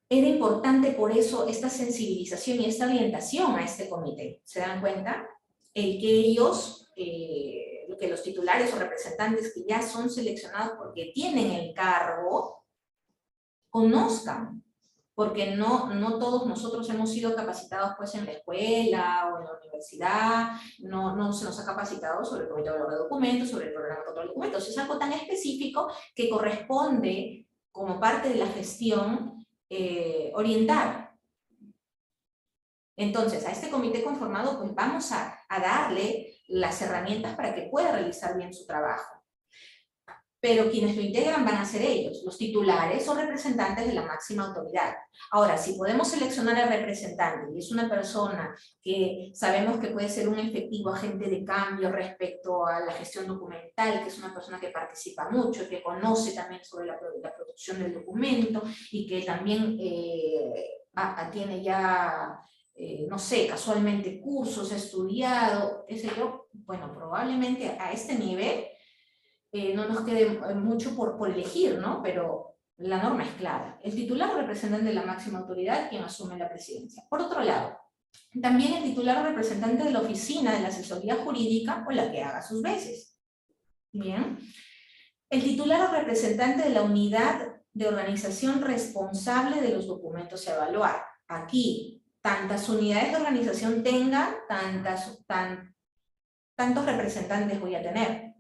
importante por eso esta sensibilización y esta orientación a este comité. ¿Se dan cuenta? El que ellos, que los titulares o representantes que ya son seleccionados porque tienen el cargo, conozcan, porque no todos nosotros hemos sido capacitados pues en la escuela o en la universidad, no se nos ha capacitado sobre el comité de valor de documentos, sobre el programa de control de documentos. Es algo tan específico que corresponde, como parte de la gestión, orientar. Entonces, a este comité conformado, pues vamos a darle las herramientas para que pueda realizar bien su trabajo. Pero quienes lo integran van a ser ellos, los titulares o representantes de la máxima autoridad. Ahora, si podemos seleccionar al representante y es una persona que sabemos que puede ser un efectivo agente de cambio respecto a la gestión documental, que es una persona que participa mucho, que conoce también sobre la producción del documento y que también tiene ya, no sé, casualmente cursos, ha estudiado, qué sé yo, bueno, probablemente a este nivel no nos quede mucho por elegir, ¿no? Pero la norma es clara. El titular o representante de la máxima autoridad quien asume la presidencia. Por otro lado, también el titular o representante de la oficina de la asesoría jurídica o la que haga sus veces. Bien. El titular o representante de la unidad de organización responsable de los documentos a evaluar. Aquí, tantas unidades de organización tengan, tantos representantes voy a tener.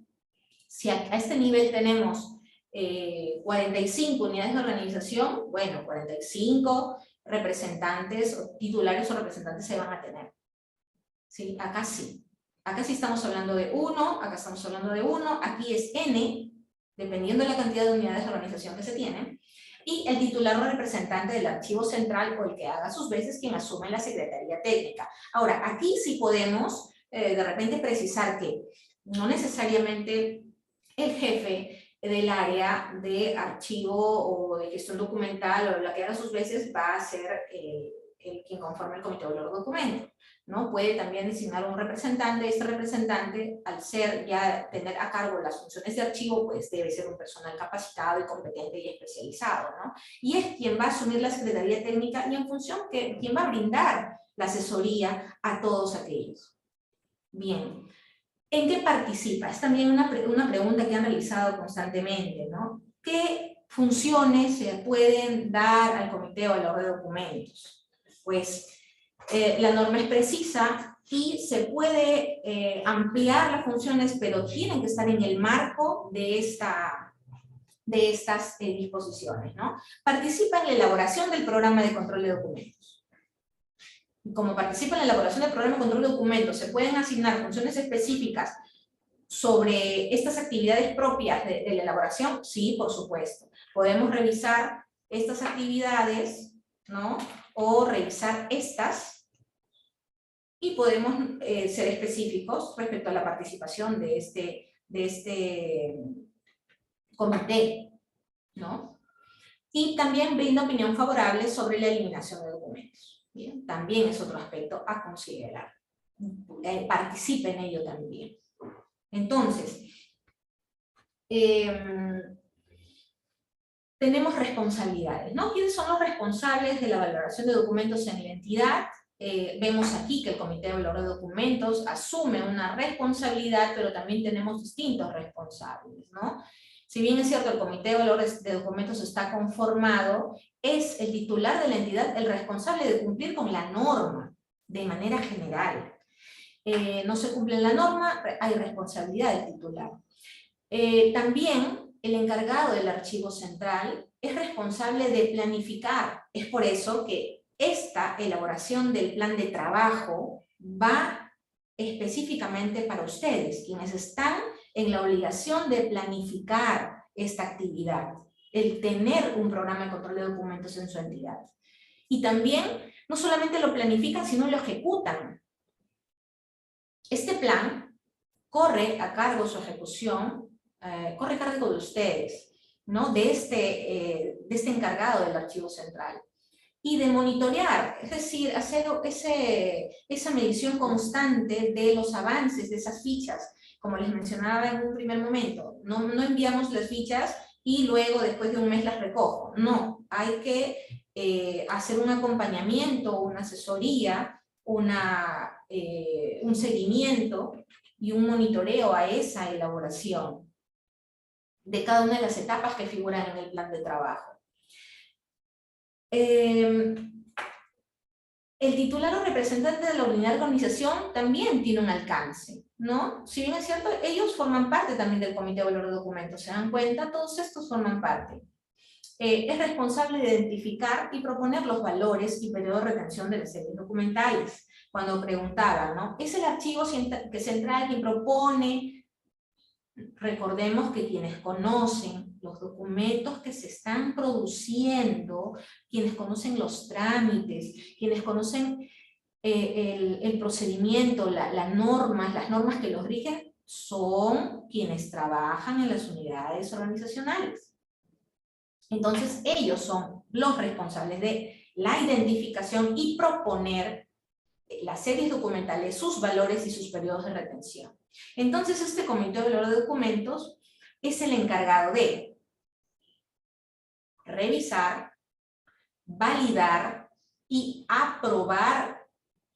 Si a este nivel tenemos 45 unidades de organización, bueno, 45 representantes, o titulares o representantes se van a tener. ¿Sí? Acá sí. Acá sí estamos hablando de 1, acá estamos hablando de 1, aquí es N, dependiendo de la cantidad de unidades de organización que se tienen, y el titular o representante del archivo central o el que haga sus veces quien asume la secretaría técnica. Ahora, aquí sí podemos de repente precisar que no necesariamente el jefe del área de archivo o de gestión documental o la que haga sus veces va a ser quien conforme el comité de valor de documento, ¿no? Puede también designar un representante. Este representante, al tener a cargo las funciones de archivo, pues debe ser un personal capacitado y competente y especializado, ¿no? Y es quien va a asumir la secretaría técnica y en función quien va a brindar la asesoría a todos aquellos. Bien. ¿En qué participa? Es también una pregunta que han realizado constantemente, ¿no? ¿Qué funciones se pueden dar al comité de valor de documentos? Pues la norma es precisa y se puede ampliar las funciones, pero tienen que estar en el marco de estas disposiciones, ¿no? Participa en la elaboración del programa de control de documentos. Como participa en la elaboración del programa de control de documentos, se pueden asignar funciones específicas sobre estas actividades propias de la elaboración. Sí, por supuesto. Podemos revisar estas actividades, ¿no? O revisar estas y podemos ser específicos respecto a la participación de este comité, ¿no? Y también brinda opinión favorable sobre la eliminación de documentos. Bien, también es otro aspecto a considerar. Participe en ello también. Entonces, tenemos responsabilidades, ¿no? ¿Quiénes son los responsables de la valoración de documentos en la entidad? Vemos aquí que el Comité de Valor de Documentos asume una responsabilidad, pero también tenemos distintos responsables, ¿no? Si bien es cierto, el Comité de Valores de Documentos está conformado, es el titular de la entidad el responsable de cumplir con la norma de manera general. No se cumple la norma, hay responsabilidad del titular. También el encargado del archivo central es responsable de planificar. Es por eso que esta elaboración del plan de trabajo va específicamente para ustedes, quienes están en la obligación de planificar esta actividad, el tener un programa de control de documentos en su entidad. Y también, no solamente lo planifican, sino lo ejecutan. Este plan corre a cargo, su ejecución, corre a cargo de ustedes, ¿no? De este encargado del archivo central. Y de monitorear, es decir, hacer esa medición constante de los avances de esas fichas. Como les mencionaba en un primer momento, no enviamos las fichas y luego después de un mes las recojo. No, hay que hacer un acompañamiento, una asesoría, un seguimiento y un monitoreo a esa elaboración de cada una de las etapas que figuran en el plan de trabajo. El titular o representante de la unidad de organización también tiene un alcance, ¿no? Si bien es cierto, ellos forman parte también del Comité de Valor de Documentos, ¿se dan cuenta? Todos estos forman parte. Es responsable de identificar y proponer los valores y periodo de retención de las series documentales. Cuando preguntaban, ¿no? ¿Es el archivo central quien propone? Recordemos que quienes conocen los documentos que se están produciendo, quienes conocen los trámites, quienes conocen el procedimiento, las normas que los rigen, son quienes trabajan en las unidades organizacionales. Entonces ellos son los responsables de la identificación y proponer las series documentales, sus valores y sus periodos de retención. Entonces este Comité de Valor de Documentos es el encargado de revisar, validar y aprobar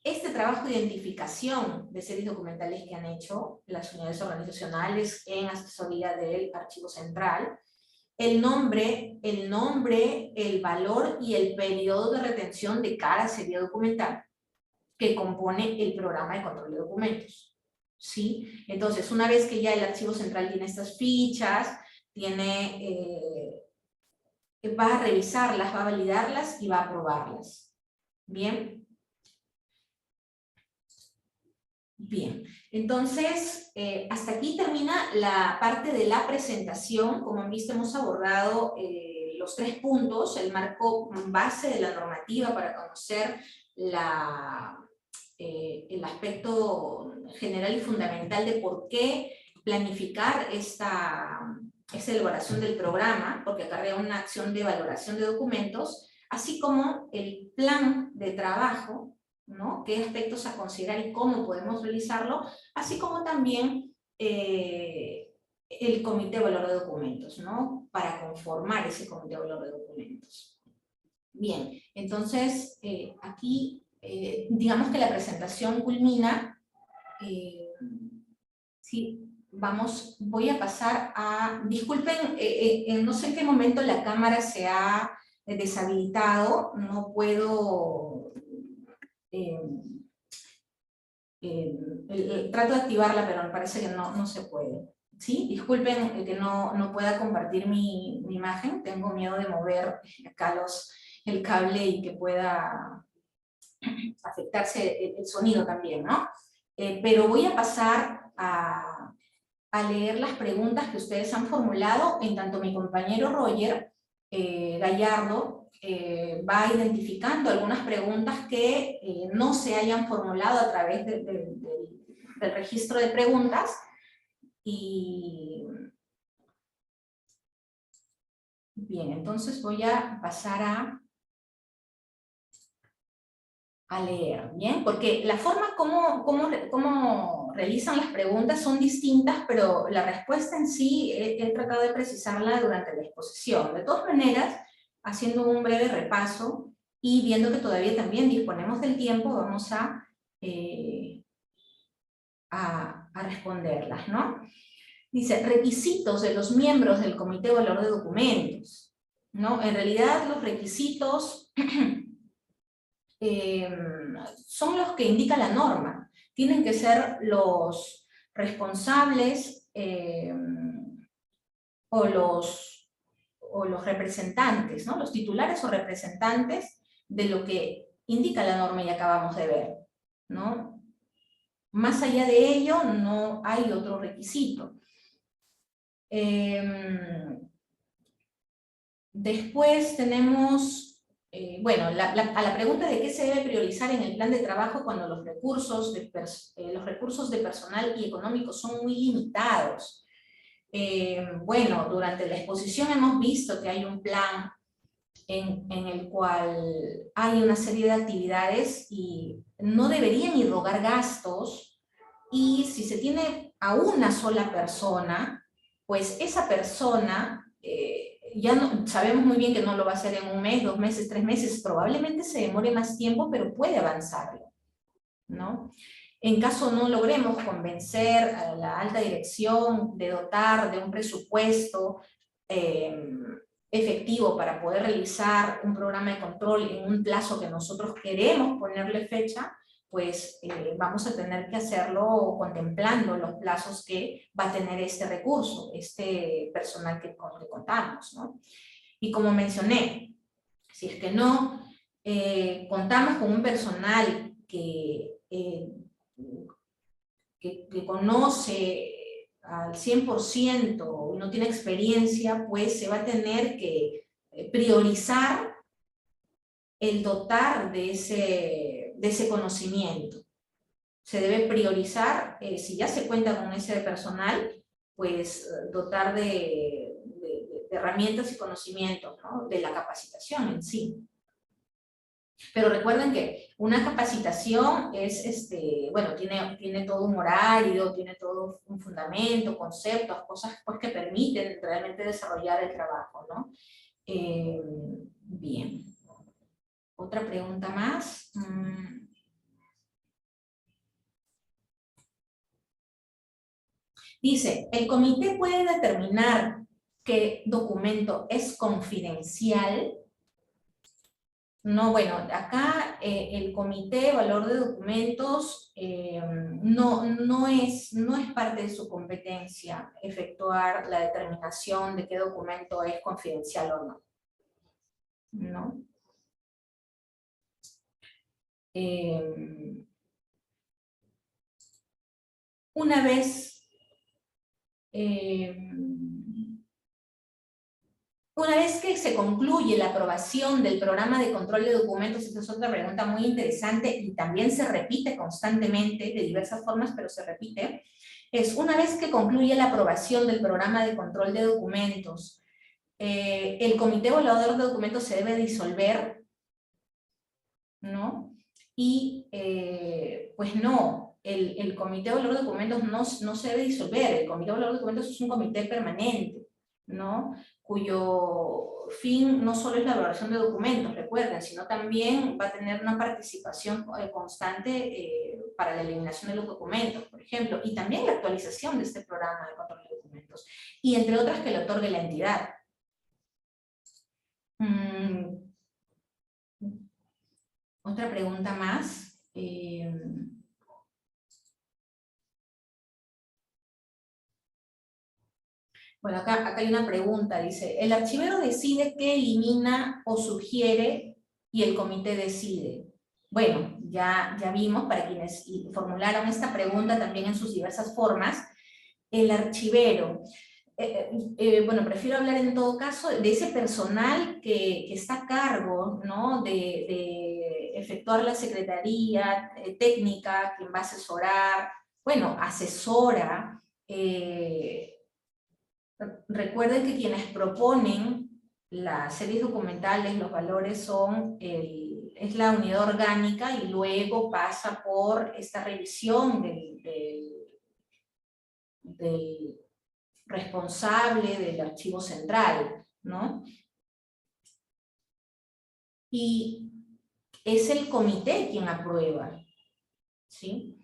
este trabajo de identificación de series documentales que han hecho las unidades organizacionales en asesoría del Archivo Central, el nombre, el valor y el periodo de retención de cada serie documental que compone el programa de control de documentos. ¿Sí? Entonces, una vez que ya el Archivo Central tiene estas fichas, va a revisarlas, va a validarlas y va a aprobarlas. ¿Bien? Bien, entonces, hasta aquí termina la parte de la presentación. Como han visto, hemos abordado los 3 puntos, el marco base de la normativa para conocer el aspecto general y fundamental de por qué planificar esta elaboración del programa, porque acarrea una acción de valoración de documentos, así como el plan de trabajo, ¿no? Qué aspectos a considerar y cómo podemos realizarlo, así como también el Comité de Valor de Documentos, ¿no? Para conformar ese Comité de Valor de Documentos. Bien, entonces aquí digamos que la presentación culmina. Sí, voy a pasar a... Disculpen, no sé en qué momento la cámara se ha deshabilitado, no puedo... trato de activarla, pero me parece que no se puede. ¿Sí? Disculpen que no pueda compartir mi imagen, tengo miedo de mover acá el cable y que pueda afectarse el sonido también, ¿no? Pero voy a pasar a leer las preguntas que ustedes han formulado, en tanto mi compañero Roger Gallardo va identificando algunas preguntas que no se hayan formulado a través del registro de preguntas. Y bien, entonces voy a pasar a leer, ¿bien? Porque la forma como realizan las preguntas son distintas, pero la respuesta en sí he tratado de precisarla durante la exposición. De todas maneras, haciendo un breve repaso y viendo que todavía también disponemos del tiempo, vamos a responderlas, ¿no? Dice, requisitos de los miembros del Comité de Valor de Documentos, ¿no? En realidad los requisitos son los que indica la norma. Tienen que ser los responsables o los representantes, ¿no? Los titulares o representantes de lo que indica la norma y acabamos de ver, ¿no? Más allá de ello, no hay otro requisito. Después tenemos, bueno, a la pregunta de qué se debe priorizar en el plan de trabajo cuando los recursos de personal y económicos son muy limitados. Bueno, durante la exposición hemos visto que hay un plan en el cual hay una serie de actividades y no deberían irrogar gastos, y si se tiene a una sola persona, pues esa persona ya no, sabemos muy bien que no lo va a hacer en un mes, 2 meses, 3 meses, probablemente se demore más tiempo, pero puede avanzarlo, ¿no? En caso no logremos convencer a la alta dirección de dotar de un presupuesto efectivo para poder realizar un programa de control en un plazo que nosotros queremos ponerle fecha, pues vamos a tener que hacerlo contemplando los plazos que va a tener este recurso, este personal con que contamos, ¿no? Y como mencioné, si es que no contamos con un personal que conoce al 100% y no tiene experiencia, pues se va a tener que priorizar el dotar de ese conocimiento. Se debe priorizar, si ya se cuenta con ese personal, pues dotar de herramientas y conocimientos, ¿no? De la capacitación en sí. Pero recuerden que una capacitación es, bueno, tiene todo un horario, tiene todo un fundamento, conceptos, cosas pues, que permiten realmente desarrollar el trabajo, ¿no? Bien. Otra pregunta más. Dice, ¿el comité puede determinar qué documento es confidencial? No, bueno, acá el comité de valor de documentos no es parte de su competencia efectuar la determinación de qué documento es confidencial o no. ¿No? Una vez que se concluye la aprobación del programa de control de documentos, esta es otra pregunta muy interesante y también se repite constantemente de diversas formas, pero se repite, es una vez que concluye la aprobación del programa de control de documentos, el comité evaluador de documentos se debe disolver, ¿no? Y pues no, el comité evaluador de documentos no se debe disolver, el comité evaluador de documentos es un comité permanente, ¿no? Cuyo fin no solo es la evaluación de documentos, recuerden, sino también va a tener una participación constante para la eliminación de los documentos, por ejemplo, y también la actualización de este programa de control de documentos, y entre otras que le otorgue la entidad. Otra pregunta más. Bueno, acá hay una pregunta, dice, el archivero decide qué elimina o sugiere y el comité decide. Bueno, ya vimos, para quienes formularon esta pregunta también en sus diversas formas, el archivero, bueno, prefiero hablar en todo caso de ese personal que está a cargo, ¿no? de efectuar la secretaría técnica, quien va a asesorar, bueno, asesora. Recuerden que quienes proponen las series documentales, los valores es la unidad orgánica y luego pasa por esta revisión del responsable del archivo central, ¿no? Y es el comité quien aprueba, ¿sí?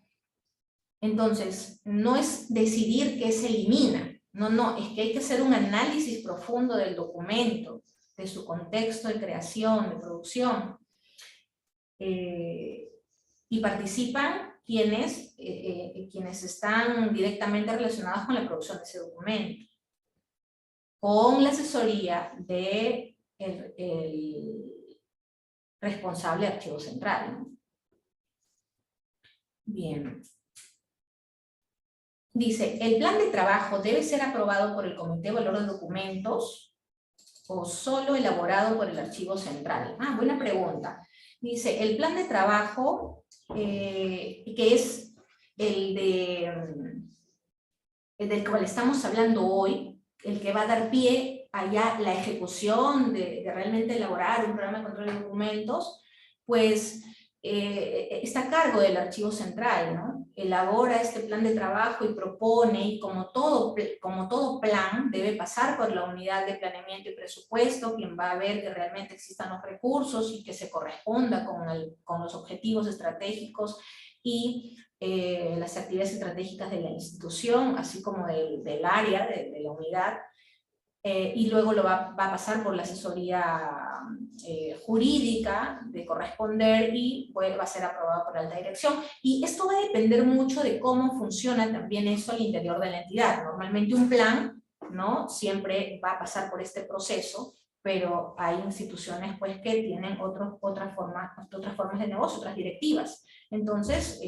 Entonces, no es decidir qué se elimina, no, es que hay que hacer un análisis profundo del documento, de su contexto de creación, de producción, y participan quienes están directamente relacionados con la producción de ese documento, con la asesoría del responsable de archivo central, ¿no? Bien. Dice, ¿el plan de trabajo debe ser aprobado por el Comité de Valor de Documentos o solo elaborado por el Archivo Central? Ah, buena pregunta. Dice, el plan de trabajo, que es el del cual estamos hablando hoy, el que va a dar pie a ya la ejecución de realmente elaborar un programa de control de documentos, pues está a cargo del Archivo Central, ¿no? Elabora este plan de trabajo y propone, y como todo plan, debe pasar por la unidad de planeamiento y presupuesto, quien va a ver que realmente existan los recursos y que se corresponda con los objetivos estratégicos y las actividades estratégicas de la institución, así como del área, de la unidad, y luego va a pasar por la asesoría jurídica de corresponder y va a ser aprobado por la alta dirección. Y esto va a depender mucho de cómo funciona también eso al interior de la entidad. Normalmente un plan, ¿no?, siempre va a pasar por este proceso, pero hay instituciones pues que tienen otras formas de negocio, otras directivas. Entonces,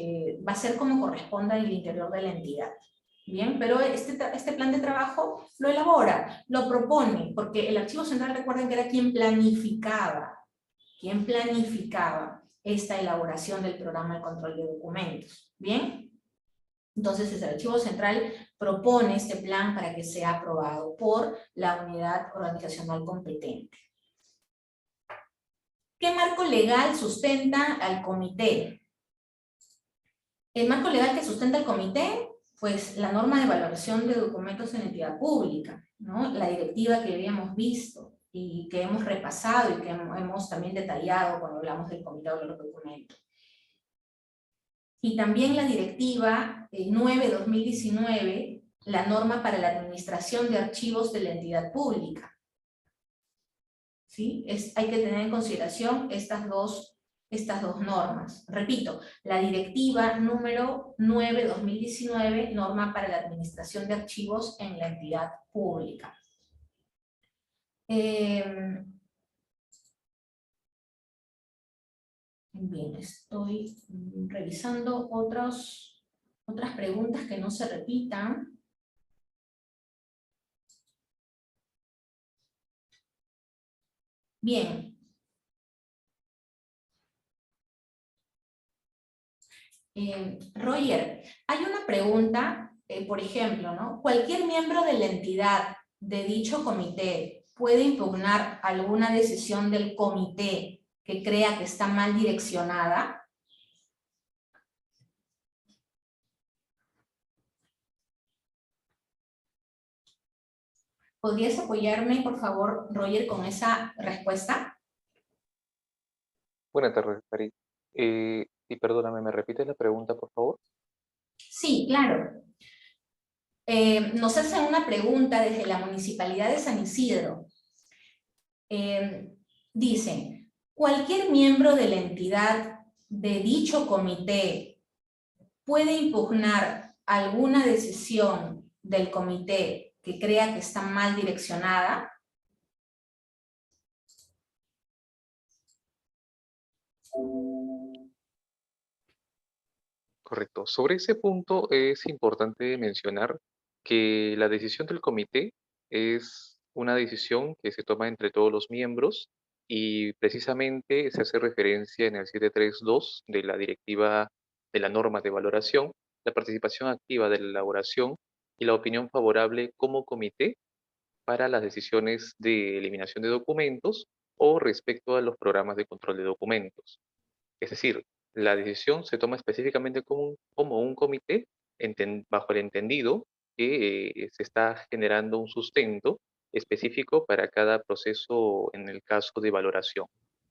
va a ser como corresponda en el interior de la entidad. Bien, pero este plan de trabajo lo elabora, lo propone, porque el Archivo Central, recuerden que era quien planificaba esta elaboración del programa de control de documentos. Bien, entonces el Archivo Central propone este plan para que sea aprobado por la unidad organizacional competente. ¿Qué marco legal sustenta al comité? El marco legal que sustenta el comité, pues la norma de valoración de documentos en entidad pública, ¿no?, la directiva que habíamos visto y que hemos repasado y que hemos también detallado cuando hablamos del comité de valor de documentos. Y también la directiva 9/2019, la norma para la administración de archivos de la entidad pública. ¿Sí? Hay que tener en consideración estas dos normas. Repito, la directiva número 9/2019, norma para la administración de archivos en la entidad pública. Bien, estoy revisando otras preguntas que no se repitan. Bien. Roger, hay una pregunta, por ejemplo, ¿no? ¿Cualquier miembro de la entidad de dicho comité puede impugnar alguna decisión del comité que crea que está mal direccionada? ¿Podrías apoyarme, por favor, Roger, con esa respuesta? Buenas tardes, Farid. Y perdóname, ¿me repites la pregunta, por favor? Sí, claro. Nos hacen una pregunta desde la Municipalidad de San Isidro. Dicen, ¿cualquier miembro de la entidad de dicho comité puede impugnar alguna decisión del comité que crea que está mal direccionada? Correcto. Sobre ese punto es importante mencionar que la decisión del comité es una decisión que se toma entre todos los miembros y precisamente se hace referencia en el 732 de la directiva de la norma de valoración, la participación activa de la elaboración y la opinión favorable como comité para las decisiones de eliminación de documentos o respecto a los programas de control de documentos. Es decir, la decisión se toma específicamente como un comité bajo el entendido que se está generando un sustento específico para cada proceso en el caso de valoración,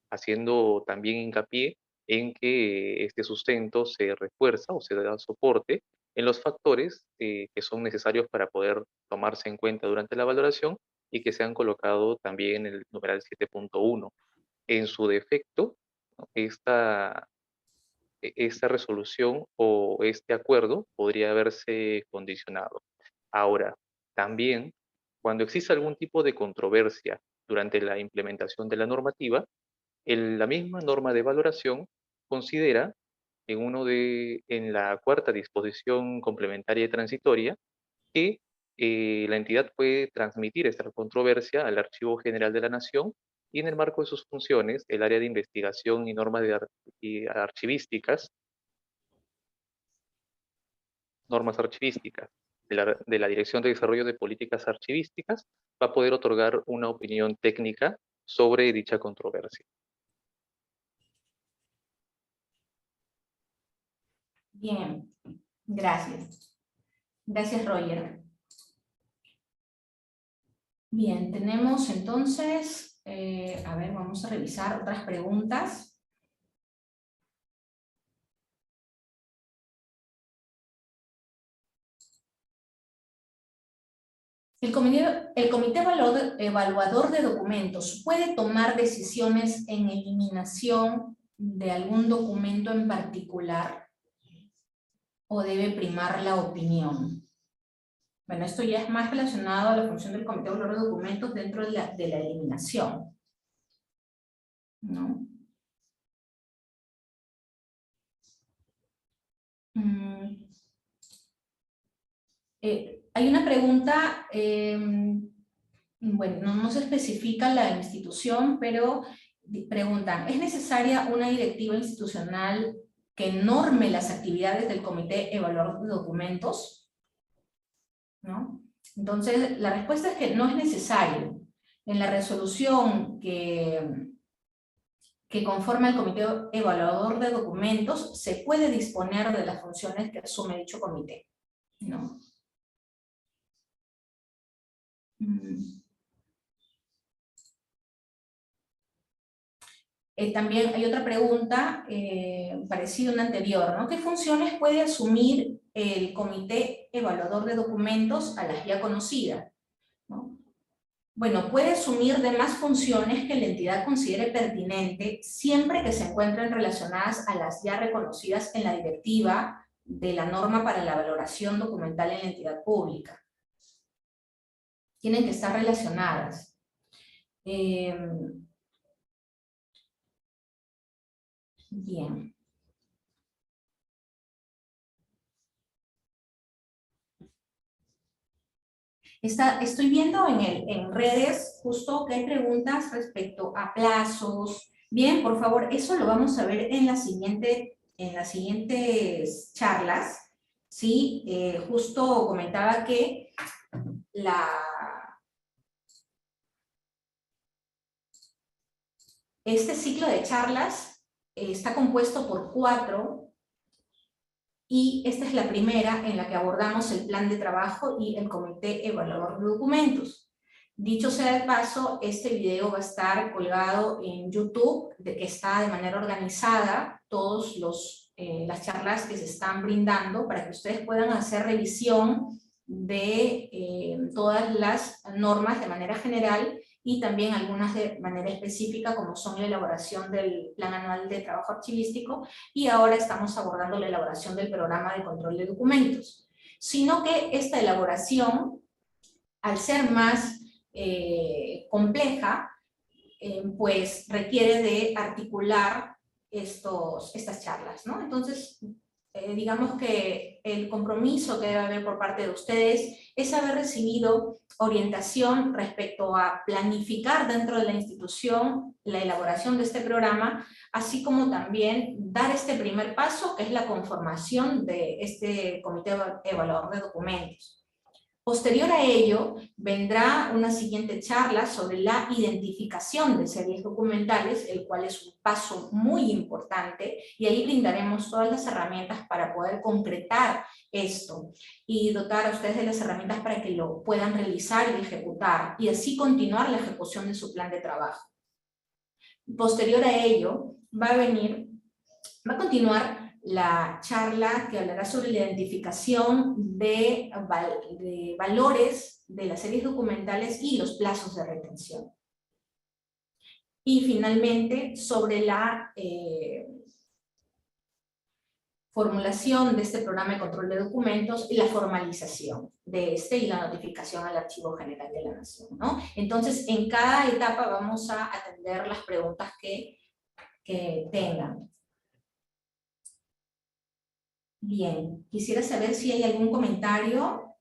haciendo también hincapié en que este sustento se refuerza o se da soporte en los factores que son necesarios para poder tomarse en cuenta durante la valoración y que se han colocado también en el numeral 7.1. En su defecto, ¿no?, esta resolución o este acuerdo podría haberse condicionado. Ahora, también, cuando existe algún tipo de controversia durante la implementación de la normativa, la misma norma de valoración considera en la cuarta disposición complementaria y transitoria, que la entidad puede transmitir esta controversia al Archivo General de la Nación y en el marco de sus funciones, el área de investigación y normas normas archivísticas de la Dirección de Desarrollo de Políticas Archivísticas, va a poder otorgar una opinión técnica sobre dicha controversia. Bien, gracias. Gracias, Roger. Bien, tenemos entonces, a ver, vamos a revisar otras preguntas. El comité evaluador de documentos puede tomar decisiones en eliminación de algún documento en particular o debe primar la opinión. Bueno, esto ya es más relacionado a la función del comité evaluador de documentos dentro de la eliminación, ¿no? Hay una pregunta, bueno, no se especifica la institución, pero preguntan, ¿es necesaria una directiva institucional que norme las actividades del comité evaluador de documentos? ¿No? Entonces, la respuesta es que no es necesario. En la resolución que conforma el comité evaluador de documentos, se puede disponer de las funciones que asume dicho comité, ¿no? También hay otra pregunta parecida a una anterior, ¿no? ¿Qué funciones puede asumir el comité evaluador de documentos a las ya conocidas, ¿no? Bueno, puede asumir demás funciones que la entidad considere pertinente siempre que se encuentren relacionadas a las ya reconocidas en la directiva de la norma para la valoración documental en la entidad pública. Tienen que estar relacionadas. Bien. Estoy viendo en redes justo que hay preguntas respecto a plazos. Bien, por favor, eso lo vamos a ver en las siguientes charlas. ¿Sí? Justo comentaba que este ciclo de charlas está compuesto por 4, y esta es la primera en la que abordamos el plan de trabajo y el comité evaluador de documentos. Dicho sea de paso, este video va a estar colgado en YouTube, que está de manera organizada, todas las charlas que se están brindando, para que ustedes puedan hacer revisión de todas las normas de manera general, y también algunas de manera específica, como son la elaboración del Plan Anual de Trabajo Archivístico, y ahora estamos abordando la elaboración del Programa de Control de Documentos. Sino que esta elaboración, al ser más compleja, pues requiere de articular estas charlas, ¿no? Entonces, digamos que el compromiso que debe haber por parte de ustedes es haber recibido orientación respecto a planificar dentro de la institución la elaboración de este programa, así como también dar este primer paso, que es la conformación de este comité evaluador de documentos. Posterior a ello, vendrá una siguiente charla sobre la identificación de series documentales, el cual es un paso muy importante, y ahí brindaremos todas las herramientas para poder concretar esto y dotar a ustedes de las herramientas para que lo puedan realizar y ejecutar, y así continuar la ejecución de su plan de trabajo. Posterior a ello, va a continuar la charla que hablará sobre la identificación de valores de las series documentales y los plazos de retención. Y finalmente, sobre la formulación de este programa de control de documentos y la formalización de este y la notificación al Archivo General de la Nación, ¿no? Entonces, en cada etapa vamos a atender las preguntas que tengan. Bien, quisiera saber si hay algún comentario.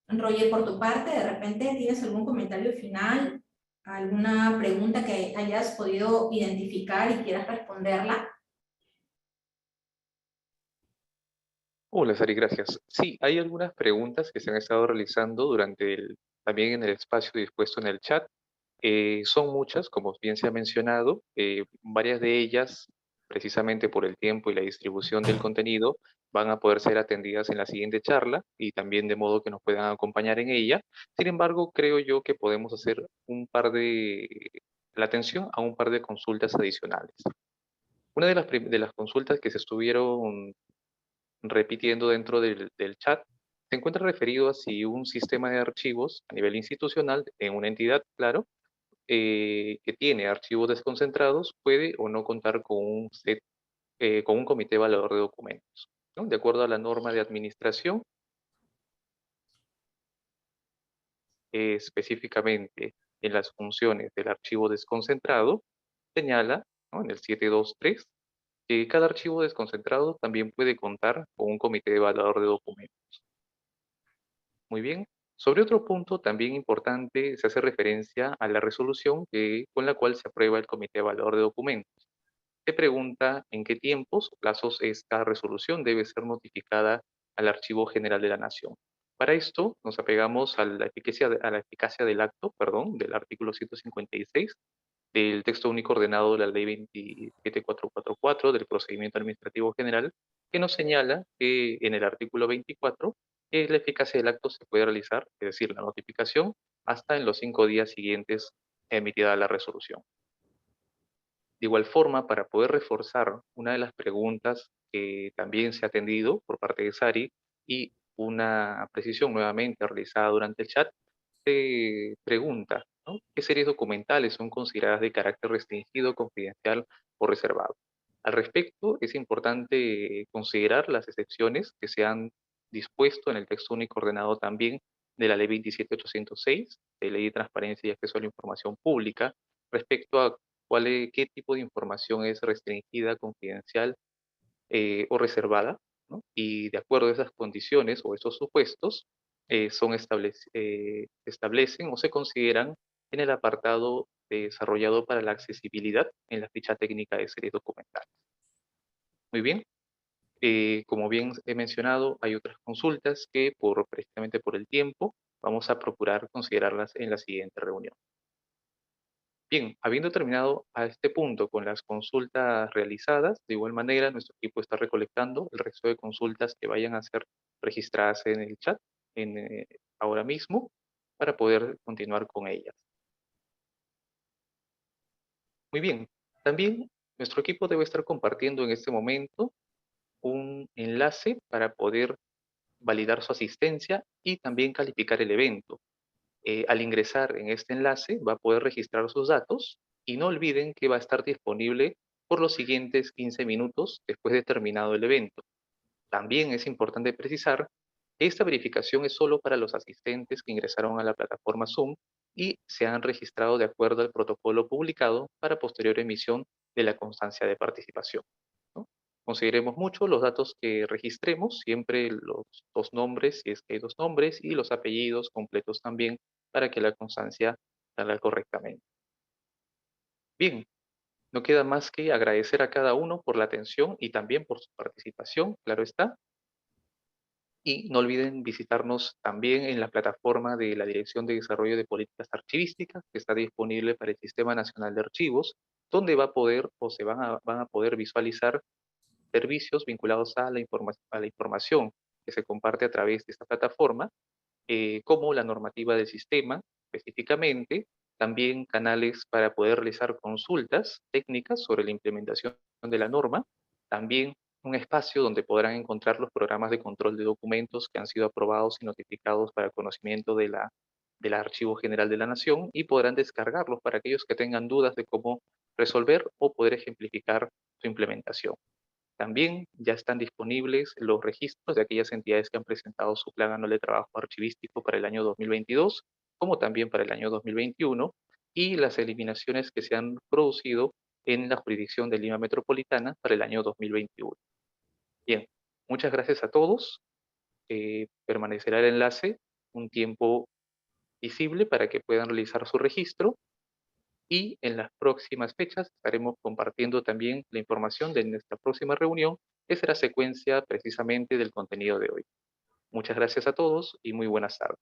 Roger, por tu parte, ¿de repente tienes algún comentario final, alguna pregunta que hayas podido identificar y quieras responderla? Hola, Sari, gracias. Sí, hay algunas preguntas que se han estado realizando también en el espacio dispuesto en el chat. Son muchas, como bien se ha mencionado, varias de ellas, precisamente por el tiempo y la distribución del contenido, van a poder ser atendidas en la siguiente charla y también de modo que nos puedan acompañar en ella. Sin embargo, creo yo que podemos hacer la atención a un par de consultas adicionales. Una de las consultas que se estuvieron repitiendo dentro del chat se encuentra referido a si un sistema de archivos a nivel institucional, en una entidad, claro, que tiene archivos desconcentrados puede o no contar con con un comité evaluador de documentos, ¿no? De acuerdo a la norma de administración, específicamente en las funciones del archivo desconcentrado, señala, ¿no?, en el 723, que cada archivo desconcentrado también puede contar con un comité evaluador de documentos. Muy bien. Sobre otro punto también importante, se hace referencia a la resolución con la cual se aprueba el comité evaluador de documentos. Se pregunta en qué tiempos o plazos esta resolución debe ser notificada al Archivo General de la Nación. Para esto nos apegamos a a la eficacia del acto, perdón, del artículo 156 del texto único ordenado de la Ley 27444 del Procedimiento Administrativo General, que nos señala que en el artículo 24 que la eficacia del acto se puede realizar, es decir, la notificación, hasta en los 5 días siguientes emitida la resolución. De igual forma, para poder reforzar una de las preguntas que también se ha atendido por parte de Sari y una precisión nuevamente realizada durante el chat, se pregunta, ¿no?, ¿qué series documentales son consideradas de carácter restringido, confidencial o reservado? Al respecto, es importante considerar las excepciones que se han dispuesto en el texto único ordenado también de la Ley 27806, de Ley de Transparencia y Acceso a la Información Pública, respecto a qué tipo de información es restringida, confidencial o reservada, ¿no? Y de acuerdo a esas condiciones o esos supuestos, se establecen o se consideran en el apartado desarrollado para la accesibilidad en la ficha técnica de series documentales. Muy bien. Como bien he mencionado, hay otras consultas que precisamente por el tiempo vamos a procurar considerarlas en la siguiente reunión. Bien, habiendo terminado a este punto con las consultas realizadas, de igual manera nuestro equipo está recolectando el resto de consultas que vayan a ser registradas en el chat en, ahora mismo para poder continuar con ellas. Muy bien, también nuestro equipo debe estar compartiendo en este momento un enlace para poder validar su asistencia y también calificar el evento. Al ingresar en este enlace va a poder registrar sus datos y no olviden que va a estar disponible por los siguientes 15 minutos después de terminado el evento. También es importante precisar que esta verificación es solo para los asistentes que ingresaron a la plataforma Zoom y se han registrado de acuerdo al protocolo publicado para posterior emisión de la constancia de participación, ¿no? Consideremos mucho los datos que registremos, siempre los dos nombres, si es que hay dos nombres, y los apellidos completos también, para que la constancia salga correctamente. Bien, no queda más que agradecer a cada uno por la atención y también por su participación, claro está. Y no olviden visitarnos también en la plataforma de la Dirección de Desarrollo de Políticas Archivísticas, que está disponible para el Sistema Nacional de Archivos, donde va a poder o van a poder visualizar servicios vinculados a a la información que se comparte a través de esta plataforma, como la normativa del sistema específicamente, también canales para poder realizar consultas técnicas sobre la implementación de la norma, también un espacio donde podrán encontrar los programas de control de documentos que han sido aprobados y notificados para conocimiento del Archivo General de la Nación y podrán descargarlos para aquellos que tengan dudas de cómo resolver o poder ejemplificar su implementación. También ya están disponibles los registros de aquellas entidades que han presentado su plan anual de trabajo archivístico para el año 2022, como también para el año 2021, y las eliminaciones que se han producido en la jurisdicción de Lima Metropolitana para el año 2021. Bien, muchas gracias a todos. Permanecerá el enlace un tiempo visible para que puedan realizar su registro, y en las próximas fechas estaremos compartiendo también la información de nuestra próxima reunión, que será secuencia precisamente del contenido de hoy. Muchas gracias a todos y muy buenas tardes.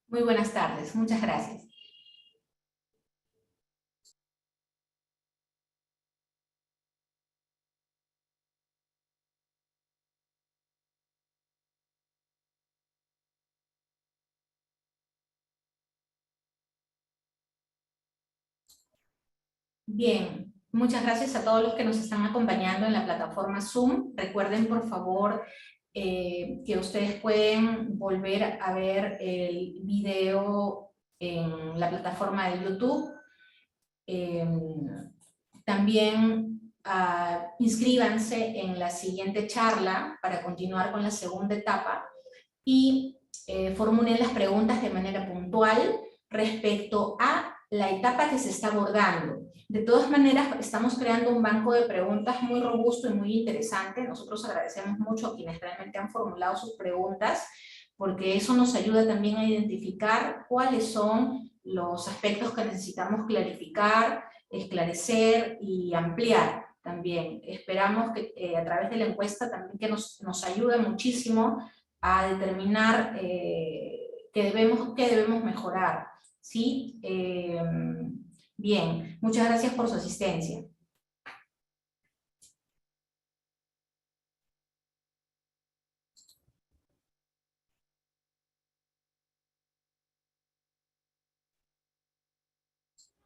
Muy buenas tardes, muchas gracias. Bien, muchas gracias a todos los que nos están acompañando en la plataforma Zoom. Recuerden, por favor, que ustedes pueden volver a ver el video en la plataforma de YouTube. También inscríbanse en la siguiente charla para continuar con la segunda etapa y formulen las preguntas de manera puntual respecto a la etapa que se está abordando. De todas maneras, estamos creando un banco de preguntas muy robusto y muy interesante. Nosotros agradecemos mucho a quienes realmente han formulado sus preguntas, porque eso nos ayuda también a identificar cuáles son los aspectos que necesitamos clarificar, esclarecer y ampliar también. Esperamos que a través de la encuesta también que nos ayude muchísimo a determinar qué debemos mejorar. ¿Sí? Bien, muchas gracias por su asistencia.